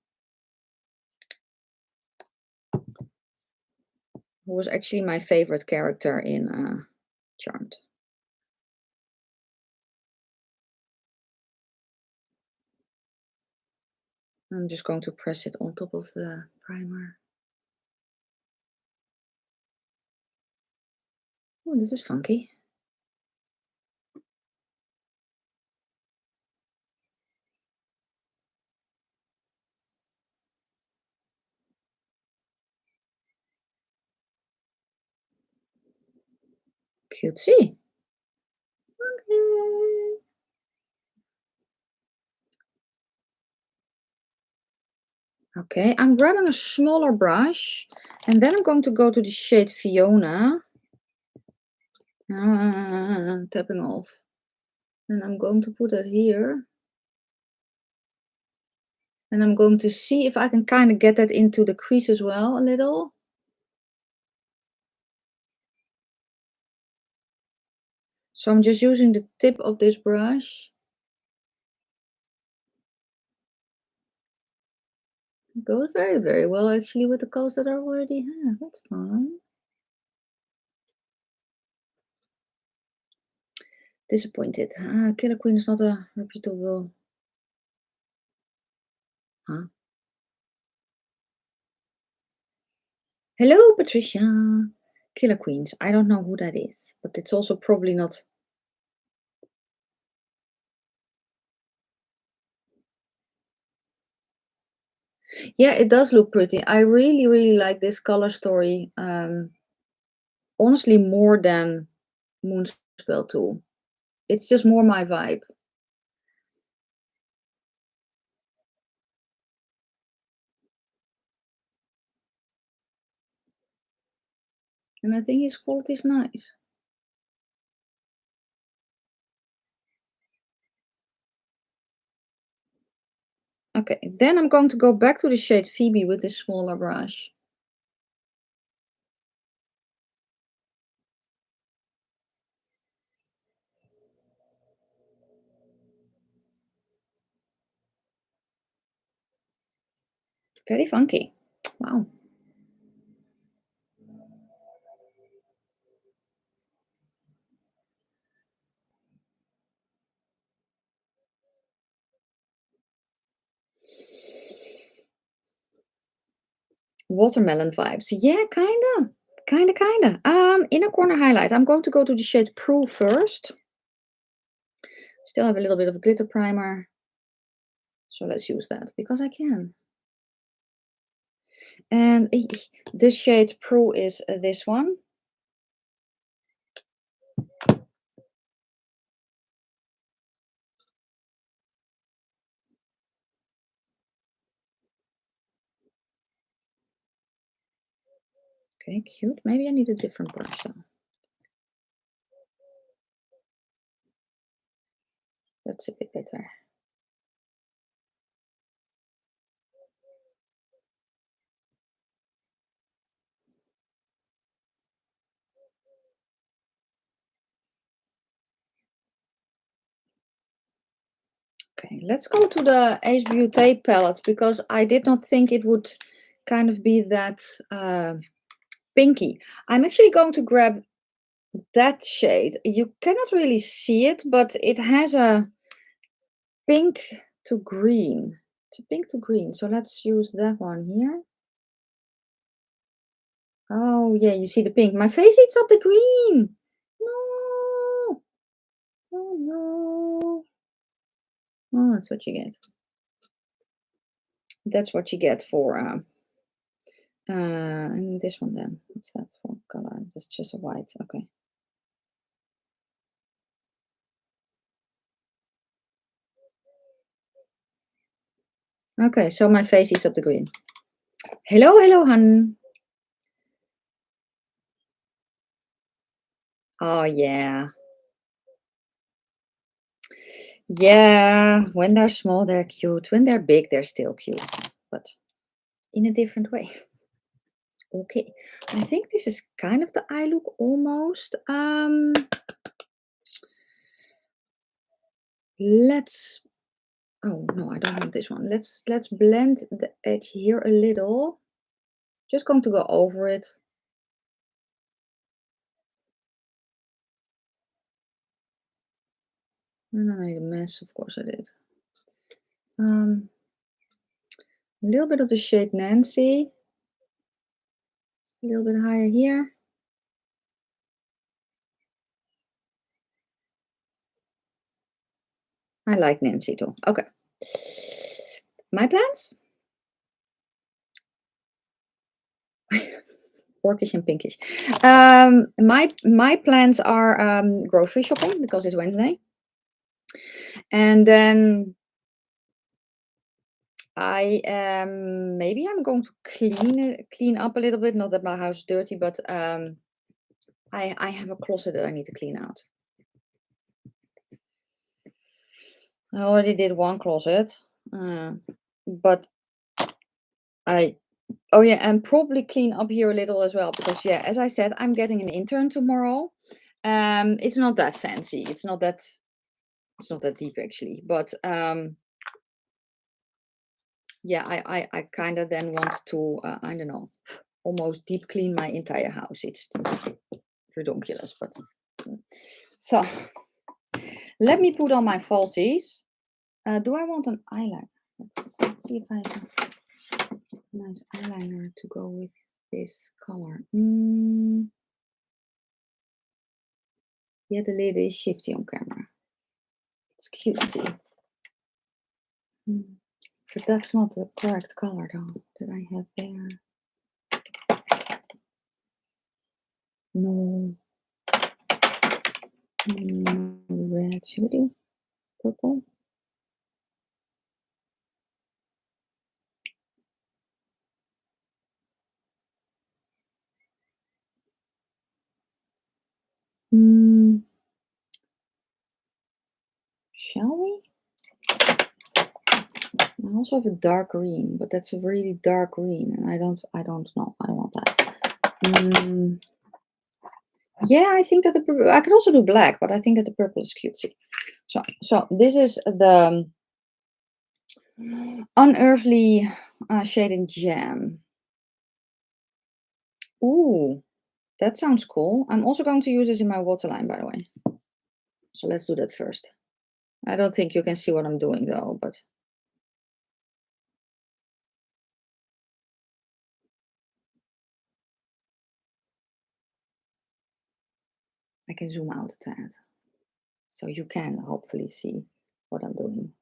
who was actually my favorite character in Charmed. I'm just going to press it on top of the primer. Oh, this is funky. Cutesy. Okay, I'm grabbing a smaller brush and then I'm going to go to the shade Fiona. Tapping off. And I'm going to put it here. And I'm going to see if I can kind of get that into the crease as well a little. So I'm just using the tip of this brush. It goes very, very well actually with the colors that I already have. That's fine. Disappointed. Killer Queen is not a reputable. Huh? Hello, Patricia. Killer Queens. I don't know who that is, but it's also probably not. Yeah, it does look pretty. I really, really like this color story. Honestly, more than Moonspell Tool. It's just more my vibe. And I think his quality is nice. Okay, then I'm going to go back to the shade Phoebe with this smaller brush. Very funky. Wow. Watermelon vibes. Yeah, kinda. Kinda. Inner corner highlight. I'm going to go to the shade Prue first. Still have a little bit of glitter primer. So let's use that because I can. And this shade Prue is this one. Okay, cute. Maybe I need a different brush though. That's a bit better. Okay, let's go to the Abh Beauty palette because I did not think it would kind of be that pinky. I'm actually going to grab that shade. You cannot really see it, but it has a pink to green. It's a pink to green. So let's use that one here. Oh, yeah, you see the pink. My face eats up the green. No. Oh, no. Oh, that's what you get. That's what you get for and this one then. What's that for color? That's just a white. Okay. Okay, so my face eats up the green. Hello, hello, hun. Oh yeah. Yeah, when they're small, they're cute. When they're big, they're still cute, but in a different way. Okay, I think this is kind of the eye look almost. Let's. Oh no, I don't want this one. Let's blend the edge here a little. Just going to go over it. And I made a mess. Of course, I did. A little bit of the shade Nancy. Just a little bit higher here. I like Nancy too. Okay. My plans? Orkish and pinkish. My plans are grocery shopping because it's Wednesday. And then I maybe I'm going to clean up a little bit. Not that my house is dirty, but I have a closet that I need to clean out. I already did one closet, but oh yeah, and probably clean up here a little as well because yeah, as I said, I'm getting an intern tomorrow. It's not that fancy. It's not that deep actually, but yeah, I kind of then want to I don't know, almost deep clean my entire house. It's ridiculous, but so let me put on my falsies. Do I want an eyeliner? Let's see if I have a nice eyeliner to go with this color. Yeah, the lid is shifty on camera. It's cutesy. But that's not the correct color though that I have there. No. Red. Should we do purple? Shall we? I also have a dark green, but that's a really dark green, and I don't know. I don't want that. Yeah, I think that the purple, I could also do black, but I think that the purple is cutesy. So this is the Unearthly shading Jam. Ooh, that sounds cool. I'm also going to use this in my waterline, by the way. So let's do that first. I don't think you can see what I'm doing though, but I can zoom out a tad. So you can hopefully see what I'm doing.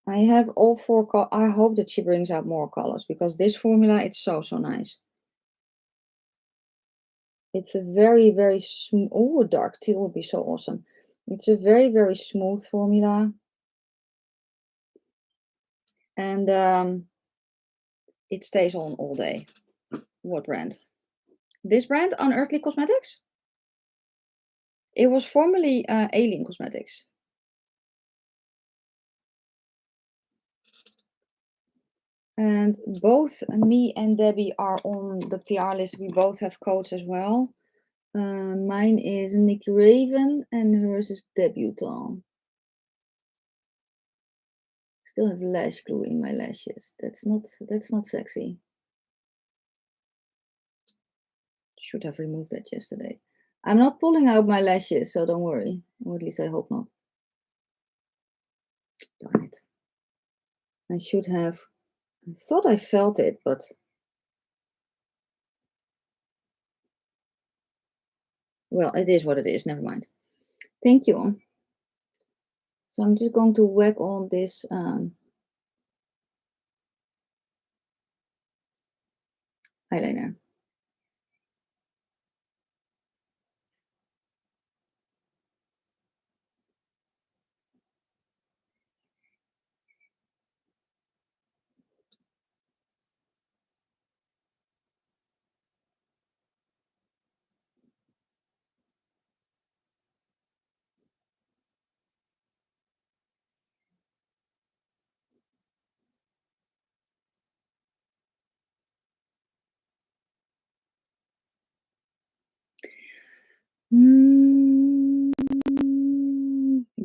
I have all four I hope that she brings out more colors because this formula, it's so nice. It's a very, very smooth. Oh, dark teal would be so awesome. It's a very, very smooth formula. And it stays on all day. What brand? This brand, Unearthly Cosmetics? It was formerly Alien Cosmetics. And both me and Debbie are on the PR list. We both have codes as well. Mine is Nikki Raven and hers is Debutante. Still have lash glue in my lashes. That's not sexy. Should have removed that yesterday. I'm not pulling out my lashes, so don't worry. Or at least I hope not. Darn it. I should have. I thought I felt it, but well, it is what it is. Never mind. Thank you. So I'm just going to whack on this eyeliner.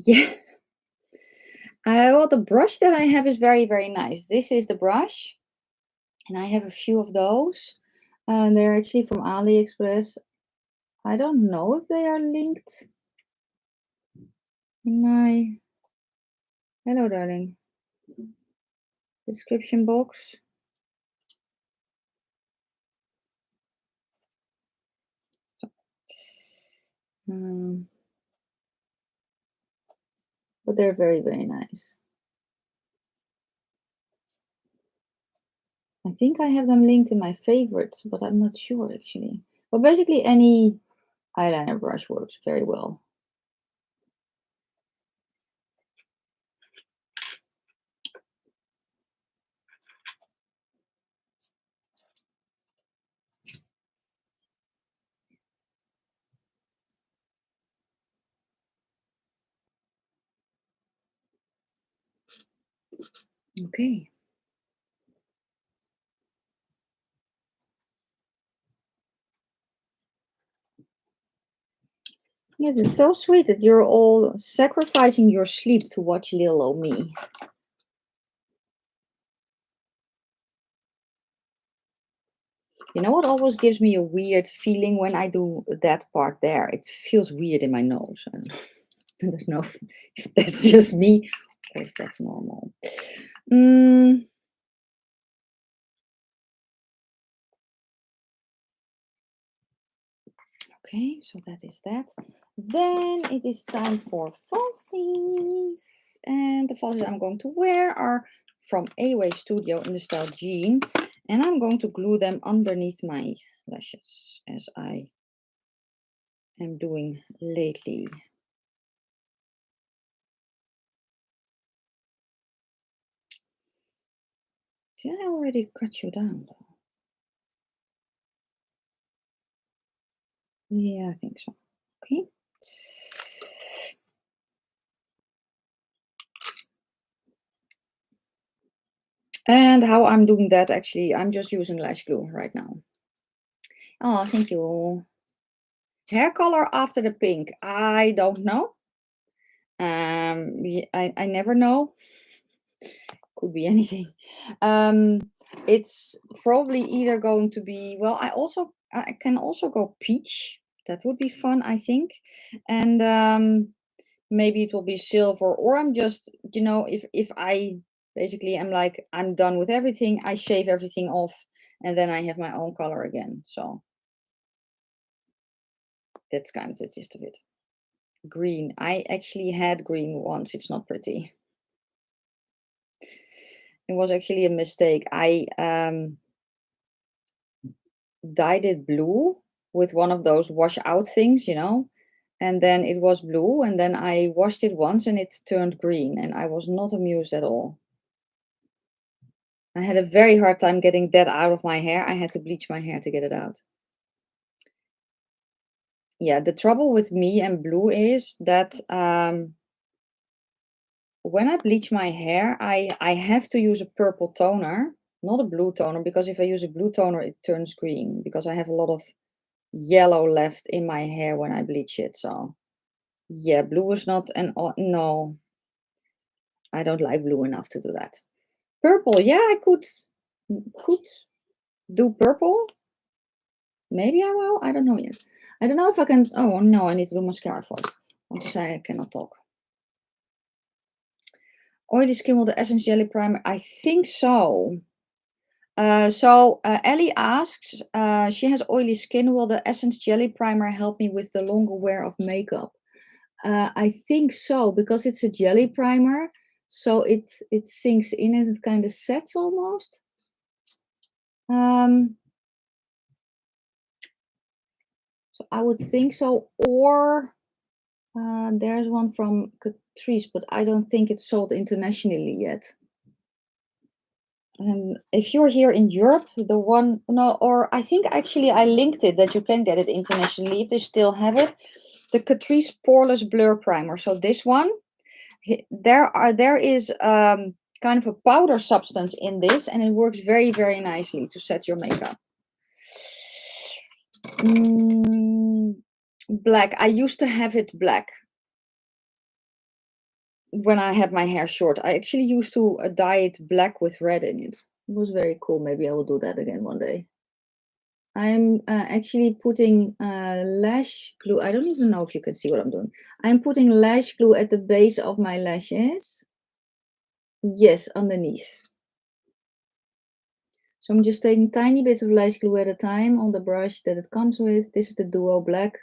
Yeah. Well, the brush that I have is very, very nice. This is the brush, and I have a few of those. And they're actually from AliExpress. I don't know if they are linked in my, hello darling, description box. But they're very, very nice. I think I have them linked in my favorites, but I'm not sure actually. But basically any eyeliner brush works very well. Okay. Yes, it's so sweet that you're all sacrificing your sleep to watch little old me. You know what always gives me a weird feeling when I do that part there? It feels weird in my nose. I don't know if that's just me or if that's normal. Okay, so that is that. Then it is time for falsies. And the falsies I'm going to wear are from Away Studio in the style Jean. And I'm going to glue them underneath my lashes, as I am doing lately. Did I already cut you down though? Yeah, I think so. Okay. And how I'm doing that, actually, I'm just using Lash Glue right now. Oh, thank you. Hair color after the pink, I don't know. I never know. Could be anything. It's probably either going to be, well, I can also go peach. That would be fun, I think. And maybe it will be silver, or I'm just, you know, if I basically am like, I'm done with everything, I shave everything off, and then I have my own color again. So that's kind of the gist of it. Green. I actually had green once. It's not pretty. It was actually a mistake. I dyed it blue with one of those wash out things, you know, and then it was blue, and then I washed it once and it turned green, and I was not amused at all. I had a very hard time getting that out of my hair. I had to bleach my hair to get it out. Yeah, the trouble with me and blue is that when I bleach my hair, I have to use a purple toner, not a blue toner, because if I use a blue toner, it turns green, because I have a lot of yellow left in my hair when I bleach it. So yeah, blue is not an, no, I don't like blue enough to do that. Purple, yeah, I could do purple. Maybe I will, I don't know yet. I don't know if I can, oh no, I need to do mascara for it. Want to say I cannot talk. Oily Skin will the Essence Jelly Primer? I think so. Ellie asks, she has oily skin. Will the Essence Jelly Primer help me with the longer wear of makeup? I think so, because it's a jelly primer, so it sinks in and it kind of sets almost. So I would think so, or there's one from Catrice, but I don't think it's sold internationally yet. And if you're here in Europe, the one, no, or I think actually I linked it that you can get it internationally if they still have it. The Catrice Poreless Blur Primer. So this one, there is kind of a powder substance in this, and it works very, very nicely to set your makeup. Black. I used to have it black when I had my hair short. I actually used to dye it black with red in it. It was very cool. Maybe I will do that again one day. I'm actually putting lash glue. I don't even know if you can see what I'm doing. I'm putting lash glue at the base of my lashes. Yes, underneath. So I'm just taking tiny bits of lash glue at a time on the brush that it comes with. This is the Duo Black.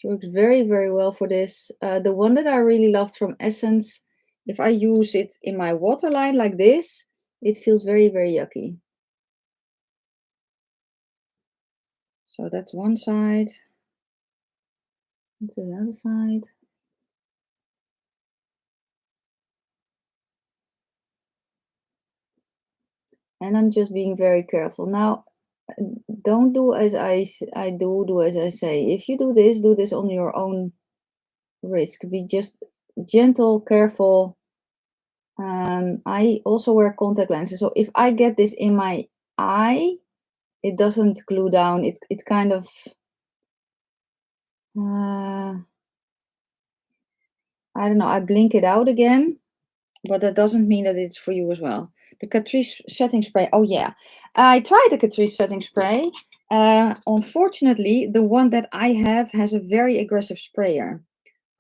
It works very, very well for this. The one that I really loved from Essence, if I use it in my waterline like this, it feels very, very yucky. So that's one side. To the other side. And I'm just being very careful. Now, don't do as I do as I say. If you do this on your own risk. Be just gentle, careful. I also wear contact lenses, so if I get this in my eye, it doesn't glue down. It kind of I don't know, I blink it out again, but that doesn't mean that it's for you as well. The Catrice setting spray. Oh yeah, I tried the Catrice setting spray. Unfortunately, the one that I have has a very aggressive sprayer.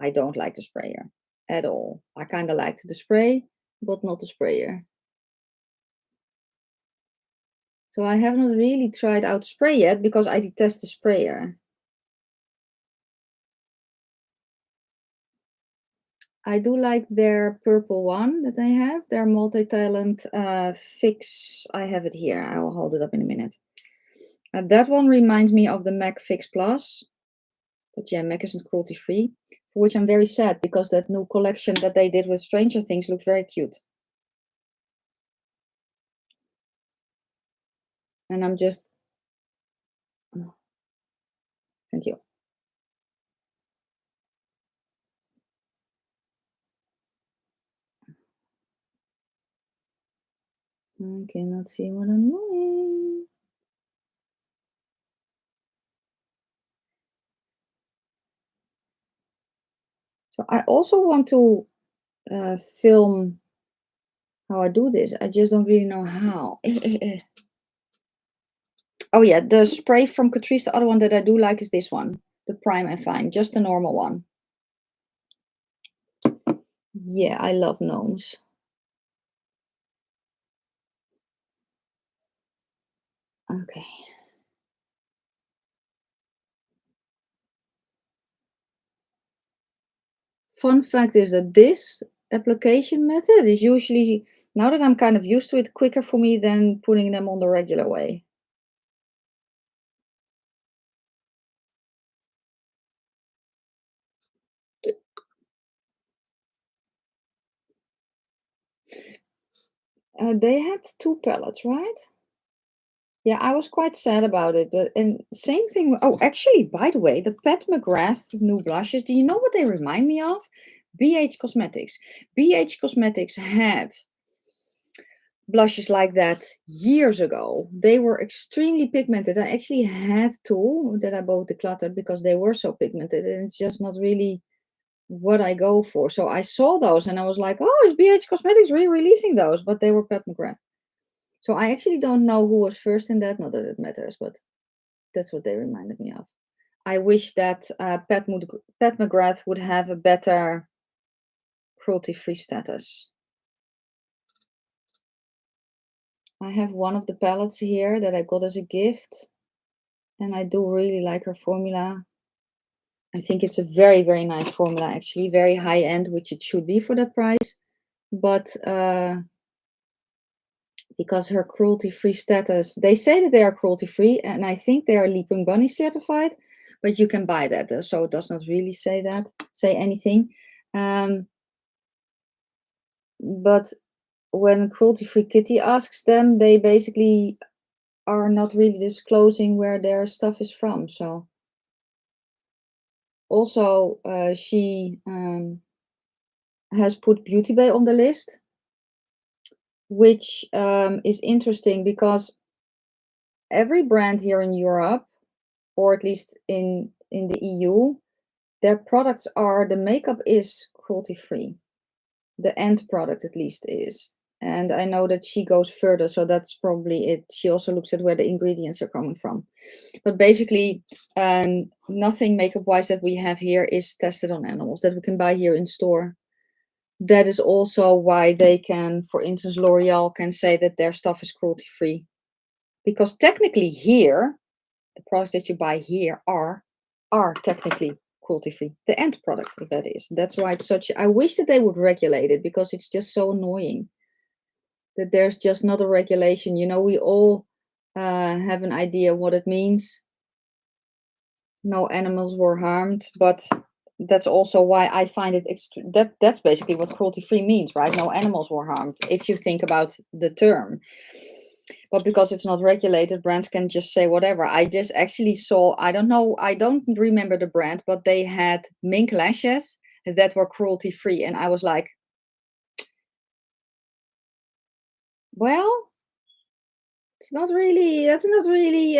I don't like the sprayer at all. I kind of liked the spray, but not the sprayer. So I have not really tried out spray yet because I detest the sprayer. I do like their purple one that they have, their multi-talent fix. I have it here. I will hold it up in a minute. That one reminds me of the MAC Fix Plus. But yeah, MAC isn't cruelty free, for which I'm very sad because that new collection that they did with Stranger Things looks very cute. And I'm just, thank you. I cannot see what I'm doing. So I also want to film how I do this. I just don't really know how. Oh yeah, the spray from Catrice, the other one that I do like is this one. The Prime and Fine, just a normal one. Yeah, I love gnomes. Okay. Fun fact is that this application method is usually, now that I'm kind of used to it, quicker for me than putting them on the regular way. They had 2 palettes, right? Yeah, I was quite sad about it, but and same thing. Oh, actually, by the way, the Pat McGrath new blushes, do you know what they remind me of? BH Cosmetics. BH Cosmetics had blushes like that years ago. They were extremely pigmented. I actually had two that I both decluttered because they were so pigmented, and it's just not really what I go for. So I saw those and I was like, oh, is BH Cosmetics re-releasing those? But they were Pat McGrath. So I actually don't know who was first in that. Not that it matters, but that's what they reminded me of. I wish that Pat McGrath would have a better cruelty-free status. I have one of the palettes here that I got as a gift, and I do really like her formula. I think it's a very, very nice formula, actually. Very high-end, which it should be for that price. But because her cruelty-free status, they say that they are cruelty-free, and I think they are Leaping Bunny certified, but you can buy that, so it does not really say anything. But when Cruelty-Free Kitty asks them, they basically are not really disclosing where their stuff is from. So also she has put Beauty Bay on the list, which is interesting because every brand here in Europe, or at least in the EU, their products are, the makeup is cruelty-free. The end product at least is. And I know that she goes further, so that's probably it. She also looks at where the ingredients are coming from. But basically, nothing makeup-wise that we have here is tested on animals that we can buy here in store. That is also why they can, for instance, L'Oreal can say that their stuff is cruelty-free. Because technically here, the products that you buy here are technically cruelty-free. The end product of that is. That's why it's such, I wish that they would regulate it, because it's just so annoying that there's just not a regulation. You know, we all have an idea what it means. No animals were harmed, but that's also why I find it that's basically what cruelty-free means, right? No animals were harmed, if you think about the term. But because it's not regulated, brands can just say whatever. I just actually saw, I don't know, I don't remember the brand, but they had mink lashes that were cruelty-free. And I was like, well, it's not really, that's not really,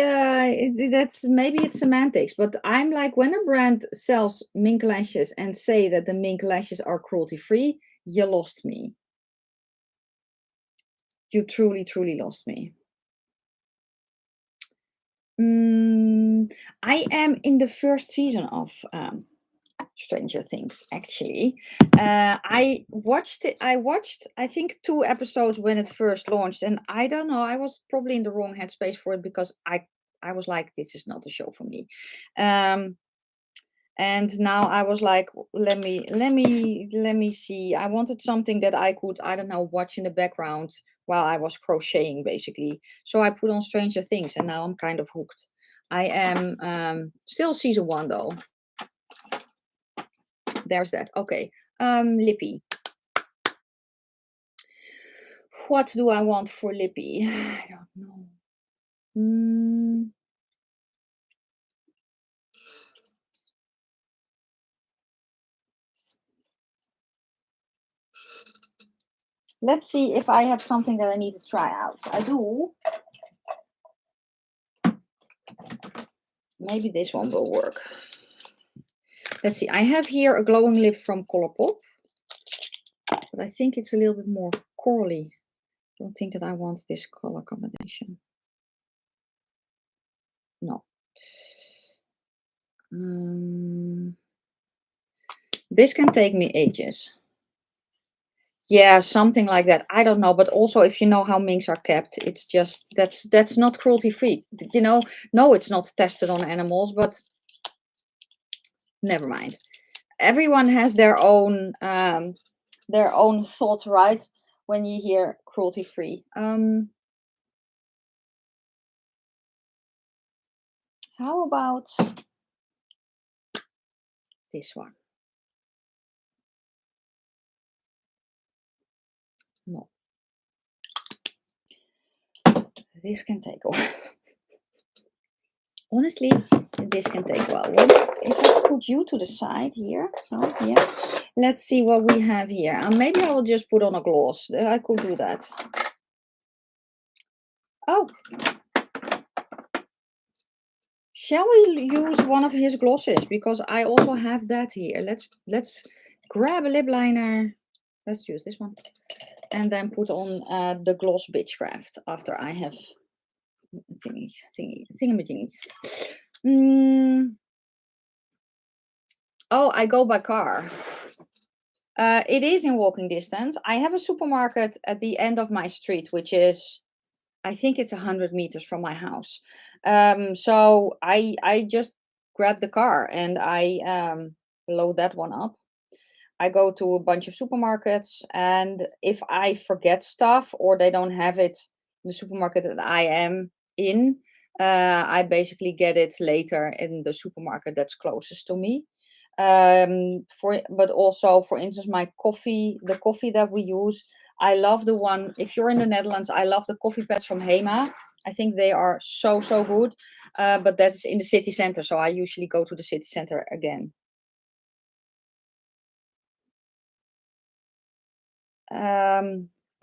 that's, maybe it's semantics. But I'm like, when a brand sells mink lashes and say that the mink lashes are cruelty-free, you lost me. You truly, truly lost me. I am in the first season of Stranger Things, actually. I watched, I think 2 episodes when it first launched, and I don't know, I was probably in the wrong headspace for it, because I was like, this is not a show for me. And now I was like, let me see. I wanted something that I could, I don't know, watch in the background while I was crocheting, basically. So I put on Stranger Things, and now I'm kind of hooked. I am still season 1 though. There's that. Okay. Lippy. What do I want for Lippy? I don't know. Let's see if I have something that I need to try out. I do. Maybe this one will work. Let's see. I have here a glowing lip from Colourpop, but I think it's a little bit more corally. I don't think that I want this color combination. No. This can take me ages. Yeah, something like that. I don't know, but also if you know how minks are kept, it's just that's not cruelty free. You know, no, it's not tested on animals, but never mind. Everyone has their own thought, right? When you hear cruelty free. How about this one? No. This can take a while. Honestly, this can take a while. If I put you to the side here, so yeah, let's see what we have here. Maybe I will just put on a gloss. I could do that. Oh, shall we use one of his glosses? Because I also have that here. Let's grab a lip liner. Let's use this one, and then put on the gloss Bitchcraft after I have thingamajiggies. Oh, I go by car. It is in walking distance. I have a supermarket at the end of my street, which is, I think it's 100 meters from my house. So I just grab the car and I load that one up. I go to a bunch of supermarkets, and if I forget stuff or they don't have it in the supermarket that I am in, I basically get it later in the supermarket that's closest to me. But also, for instance, the coffee that we use, I love the one. If you're in the Netherlands, I love the coffee pads from Hema. I think they are so good. But that's in the city center, so I usually go to the city center again.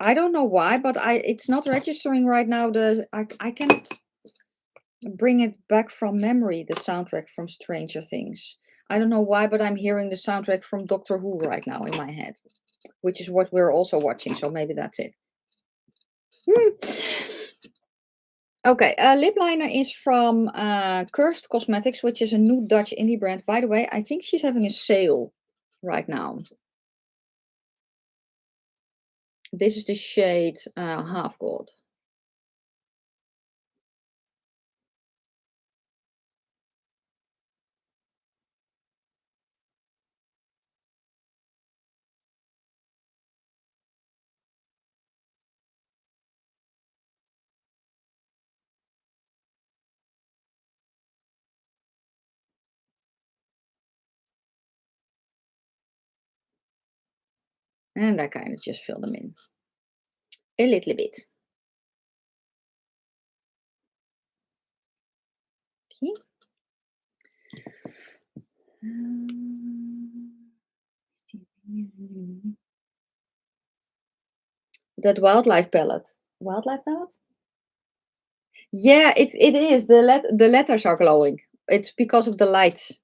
I don't know why, but it's not registering right now. I cannot bring it back from memory, the soundtrack from Stranger Things. I don't know why, but I'm hearing the soundtrack from Doctor Who right now in my head, which is what we're also watching, so maybe that's it. Okay, lip liner is from Cursed Cosmetics, which is a new Dutch indie brand. By the way, I think she's having a sale right now. This is the shade Half Gold. And I kind of just fill them in a little bit. Okay. That Wildlife palette. Wildlife palette? Yeah, it is. The letters are glowing. It's because of the lights.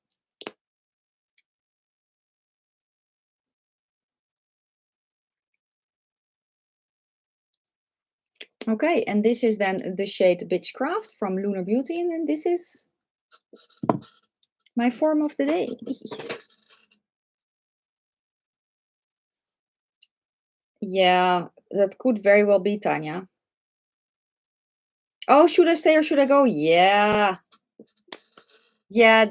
Okay, and this is then the shade Bitchcraft from Lunar Beauty, and then this is my form of the day. Yeah, that could very well be Tanya. Oh, should I stay or should I go? Yeah. Yeah,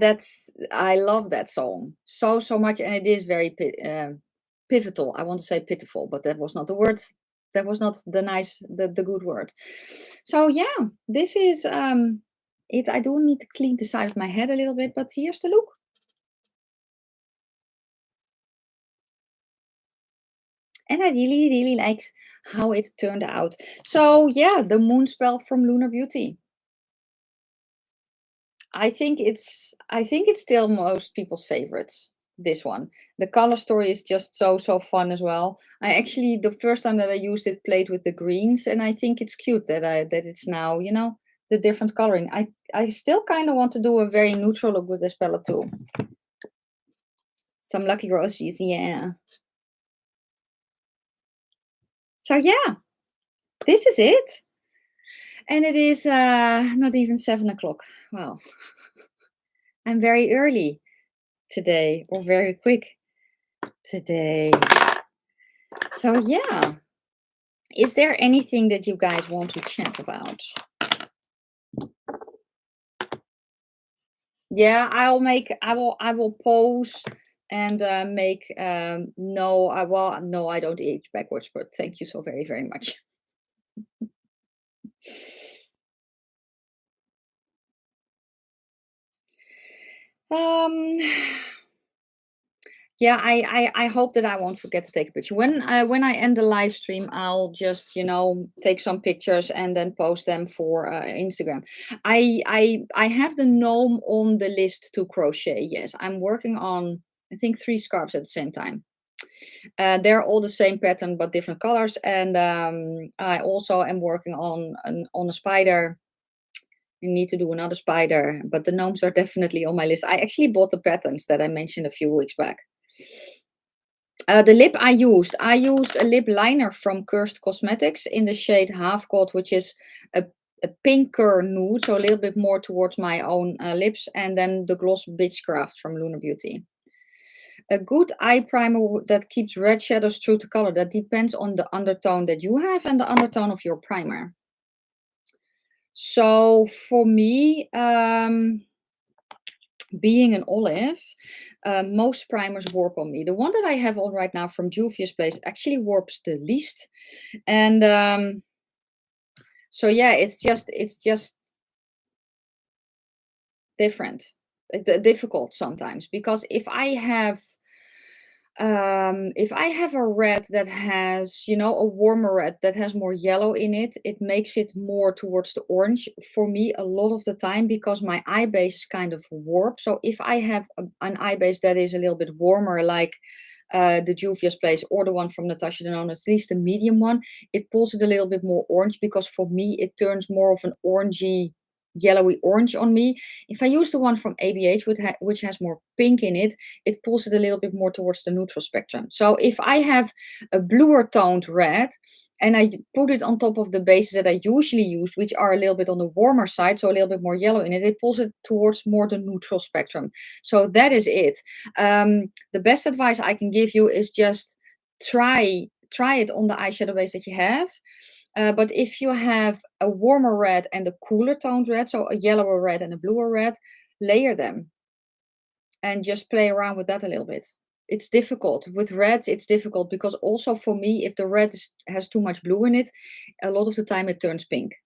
I love that song so much, and it is very pivotal. I want to say pitiful, but that was not the word. That was not the good word. So yeah, this is it. I do need to clean the side of my head a little bit, but here's the look. And I really like how it turned out. So yeah, the Moonspell from Lunar Beauty. I think it's still most people's favorites. This one. The color story is just so fun as well. I actually, the first time that I used it, played with the greens, and I think it's cute that it's now, the different coloring. I still kind of want to do a very neutral look with this palette too. Some lucky roses, yeah. So yeah, this is it. And it is not even 7 o'clock. Wow. I'm very early today, or very quick today. So yeah, is there anything that you guys want to chat about? Yeah, I will pause and make no, no, I don't age backwards, but thank you so very much. Um Yeah, I hope that I won't forget to take a picture. When I end the live stream, I'll just take some pictures and then post them for Instagram. I have the gnome on the list to crochet. Yes, I'm working on I think 3 scarves at the same time. They're all the same pattern but different colors, and I also am working on a spider. I need to do another spider, but the gnomes are definitely on my list. I actually bought the patterns that I mentioned a few weeks back. The lip I used a lip liner from Cursed Cosmetics in the shade Half Gold, which is a, a pinker nude, so a little bit more towards my own lips, and then the gloss Bitchcraft from Lunar Beauty. A good eye primer that keeps red shadows true to color. That depends on the undertone that you have and the undertone of your primer. So for me, being an olive, most primers warp on me. The one that I have on right now from Juvia's Place actually warps the least. And so yeah, it's just different, difficult sometimes, because if I have a red that has, you know, a warmer red that has more yellow in it, it makes it more towards the orange for me a lot of the time, because my eye base is kind of warped. So if I have an eye base that is a little bit warmer, like the Juvia's Place or the one from Natasha Denona, at least the medium one, it pulls it a little bit more orange, because for me it turns more of an orangey, yellowy orange on me. If I use the one from ABH, which has more pink in it, it pulls it a little bit more towards the neutral spectrum. So if I have a bluer toned red and I put it on top of the bases that I usually use, which are a little bit on the warmer side, so a little bit more yellow in it, it pulls it towards more the neutral spectrum. So that is it. The best advice I can give you is just try it on the eyeshadow base that you have. But if you have a warmer red and a cooler toned red, so a yellower red and a bluer red, layer them and just play around with that a little bit. It's difficult. With reds, it's difficult because also for me, if the red has too much blue in it, a lot of the time it turns pink.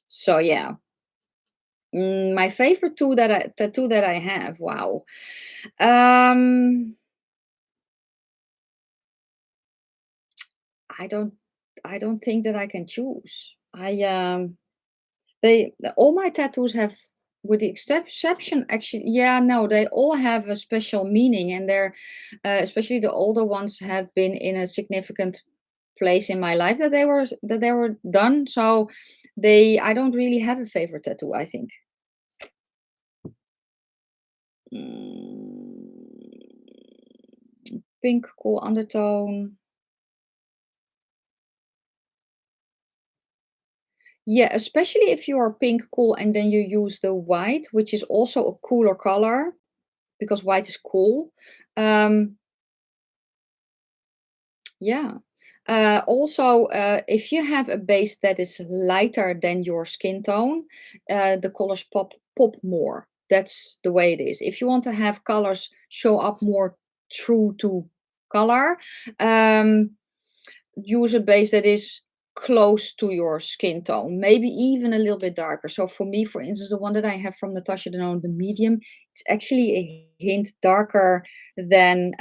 So yeah. My favorite tattoo that I have. Wow. Um, I don't I don't think that I can choose. All my tattoos have, with the exception, actually, yeah, no, they all have a special meaning, and they're especially the older ones have been in a significant place in my life that they were done. So I don't really have a favorite tattoo, I think. Pink cool undertone. Yeah, especially if you are pink cool and then you use the white, which is also a cooler color because white is cool. Um, yeah. Also, if you have a base that is lighter than your skin tone, the colors pop more. That's the way it is. If you want to have colors show up more true to color, um, use a base that is close to your skin tone, maybe even a little bit darker. So for me, for instance, the one that I have from Natasha Denona, the medium, it's actually a hint darker than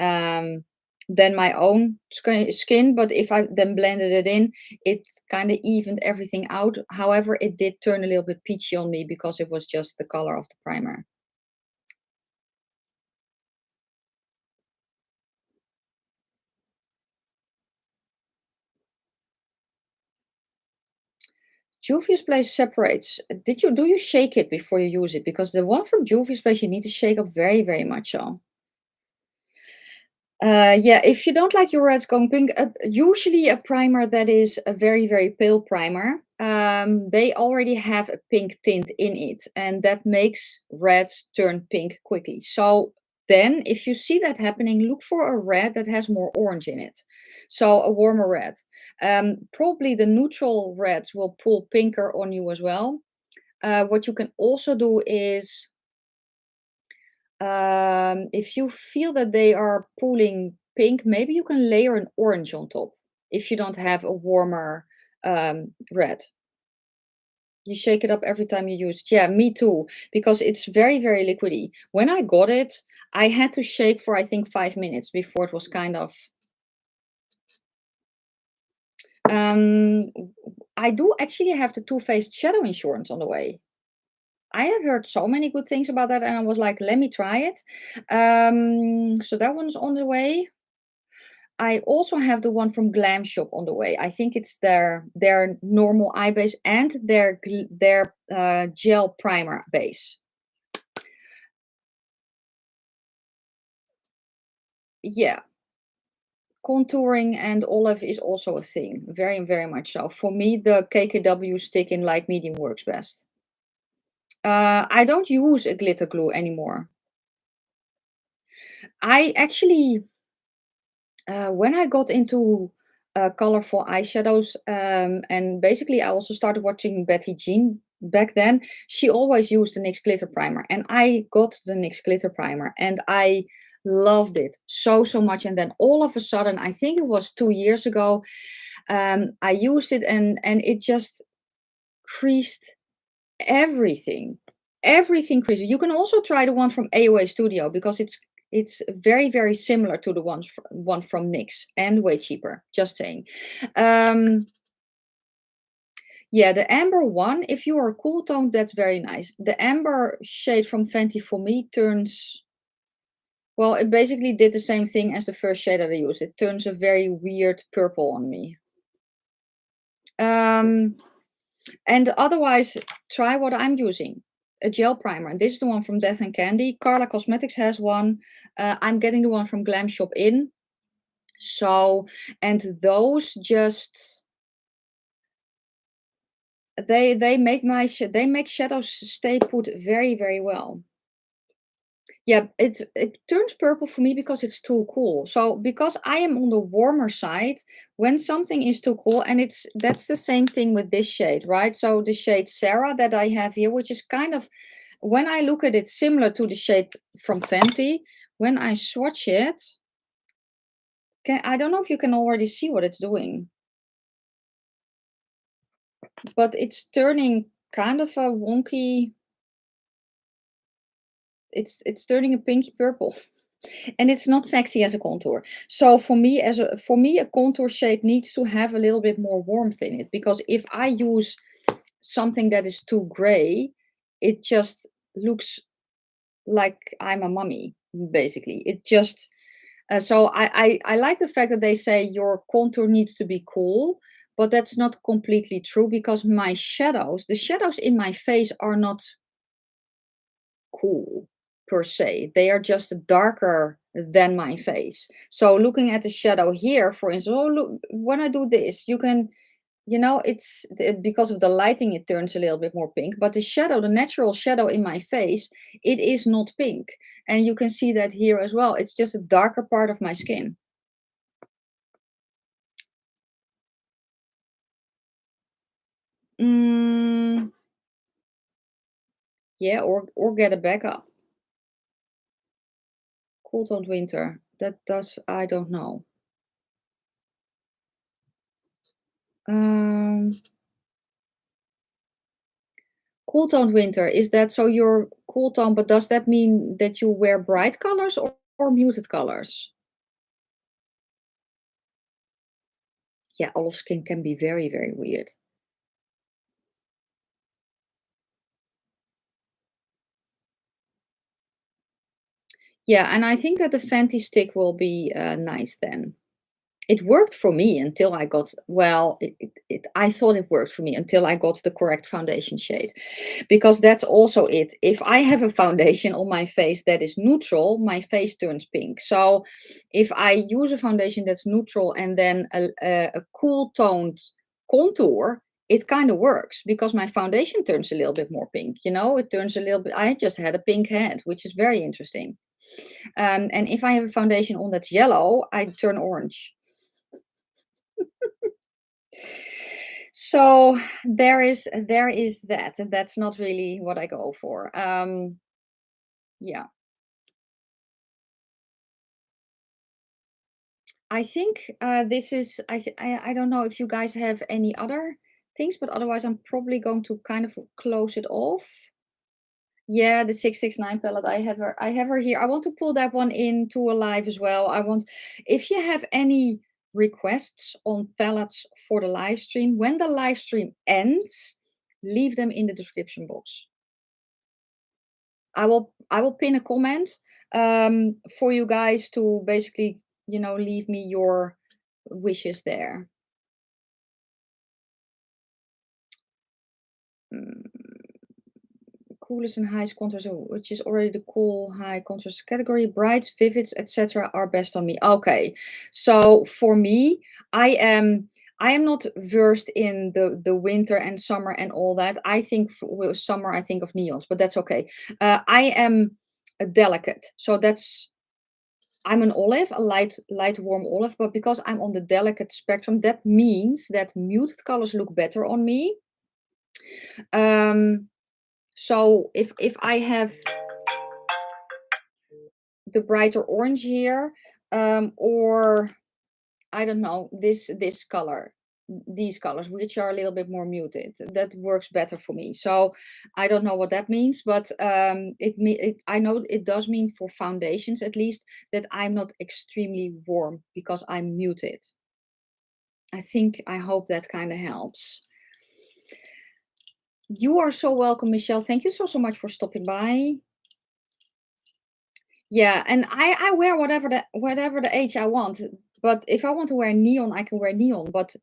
my own skin. But if I then blended it in, it kind of evened everything out. However, it did turn a little bit peachy on me because it was just the color of the primer. Juvia's Place separates. Do you shake it before you use it? Because the one from Juvia's Place you need to shake up very, very much so. Yeah, if you don't like your reds going pink, usually a primer that is a very, very pale primer, they already have a pink tint in it, and that makes reds turn pink quickly. So then, if you see that happening, look for a red that has more orange in it. So a warmer red. Probably the neutral reds will pull pinker on you as well. What you can also do is if you feel that they are pulling pink, maybe you can layer an orange on top if you don't have a warmer red. You shake it up every time you use it. Yeah, me too, because it's very, very liquidy. When I got it, I had to shake for, I think, 5 minutes before it was kind of... Um, I do actually have the Too Faced Shadow Insurance on the way. I have heard so many good things about that, and I was like, let me try it. So that one's on the way. I also have the one from Glam Shop on the way. I think it's their normal eye base and their gel primer base. Yeah, contouring and olive is also a thing. Very, very much so. For me, the KKW stick in light medium works best. I don't use a glitter glue anymore. I actually, when I got into colorful eyeshadows, and basically I also started watching Betty Jean back then, she always used the NYX Glitter Primer. And I got the NYX Glitter Primer and I loved it so, so much. And then all of a sudden, I think it was 2 years ago, I used it and it just creased everything. Everything creased. You can also try the one from AOA Studio because it's very, very similar to the one from NYX and way cheaper. Just saying. Yeah, the amber one, if you are cool toned, that's very nice. The amber shade from Fenty for me turns, well, it basically did the same thing as the first shade that I used. It turns a very weird purple on me. And otherwise, try what I'm using. A gel primer. This is the one from Death and Candy. Carla Cosmetics has one. I'm getting the one from Glam Shop In. So, and those just, they make shadows stay put very, very well. Yeah, it turns purple for me because it's too cool. So because I am on the warmer side, when something is too cool, and that's the same thing with this shade, right? So the shade Sarah that I have here, which is kind of, when I look at it, similar to the shade from Fenty. When I swatch it, I don't know if you can already see what it's doing, but it's turning kind of a wonky. It's turning a pinky purple. And it's not sexy as a contour. So for me, a contour shade needs to have a little bit more warmth in it, because if I use something that is too gray, it just looks like I'm a mummy, basically. It just so I like the fact that they say your contour needs to be cool, but that's not completely true, because my shadows, the shadows in my face are not cool per se. They are just darker than my face. So looking at the shadow here, for instance, oh, look, when I do this, you can, it's because of the lighting, it turns a little bit more pink, but the shadow, the natural shadow in my face, it is not pink. And you can see that here as well. It's just a darker part of my skin. Yeah, or get a backup. Cool toned winter. That does, I don't know. Cool toned winter, is that so you're cool tone, but does that mean that you wear bright colors or muted colors? Yeah, olive skin can be very, very weird. Yeah, and I think that the Fenty stick will be nice then. It worked for me until I got, well, I thought it worked for me until I got the correct foundation shade. Because that's also it. If I have a foundation on my face that is neutral, my face turns pink. So if I use a foundation that's neutral and then a cool toned contour, it kind of works because my foundation turns a little bit more pink. It turns a little bit, I just had a pink head, which is very interesting. And if I have a foundation on that's yellow, I turn orange. So there is that, and that's not really what I go for. Yeah, I think this is. I don't know if you guys have any other things, but otherwise I'm probably going to kind of close it off. Yeah, the 669 palette. I have her. I have her here. I want to pull that one into a live as well. If you have any requests on palettes for the live stream, when the live stream ends, leave them in the description box. I will pin a comment for you guys to basically, leave me your wishes there. Coolest and highest contrast, which is already the cool high contrast category. Brights, vivids, etc. are best on me. Okay, so for me, I am not versed in the winter and summer and all that. I think with summer I think of neons, but that's okay. I am a delicate, so I'm an olive, a light warm olive, but because I'm on the delicate spectrum, that means that muted colors look better on me. So if I have the brighter orange here, or I don't know, this color, these colors, which are a little bit more muted, that works better for me. So I don't know what that means, but I know it does mean for foundations at least that I'm not extremely warm because I'm muted. I hope that kind of helps. You are so welcome, Michelle. Thank you so much for stopping by. Yeah, and I wear whatever the age I want. But if I want to wear neon, I can wear neon. But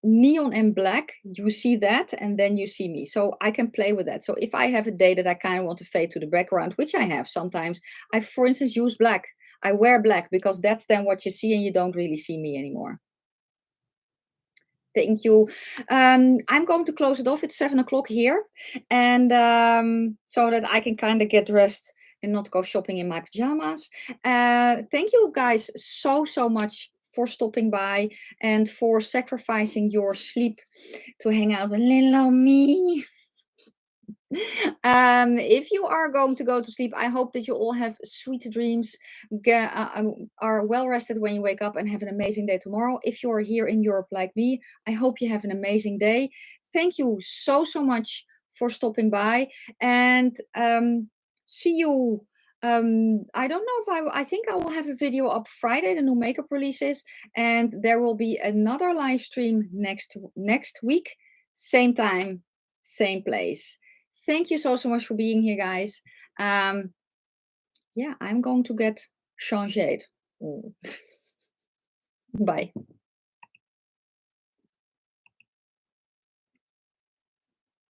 neon and black, you see that, and then you see me. So I can play with that. So if I have a day that I kind of want to fade to the background, which I have sometimes, I, for instance, use black. I wear black because that's then what you see, and you don't really see me anymore. Thank you. I'm going to close it off. It's 7 o'clock here, and so that I can kind of get dressed and not go shopping in my pajamas. Thank you guys so much for stopping by and for sacrificing your sleep to hang out with little me. If you are going to go to sleep, I hope that you all have sweet dreams, are well rested when you wake up, and have an amazing day tomorrow. If you are here in Europe like me, I hope you have an amazing day. Thank you so much for stopping by, and see you. I don't know if I think I will have a video up Friday, the new makeup releases, and there will be another live stream next week, same time, same place. Thank you so much for being here, guys. Yeah, I'm going to get changed. Bye.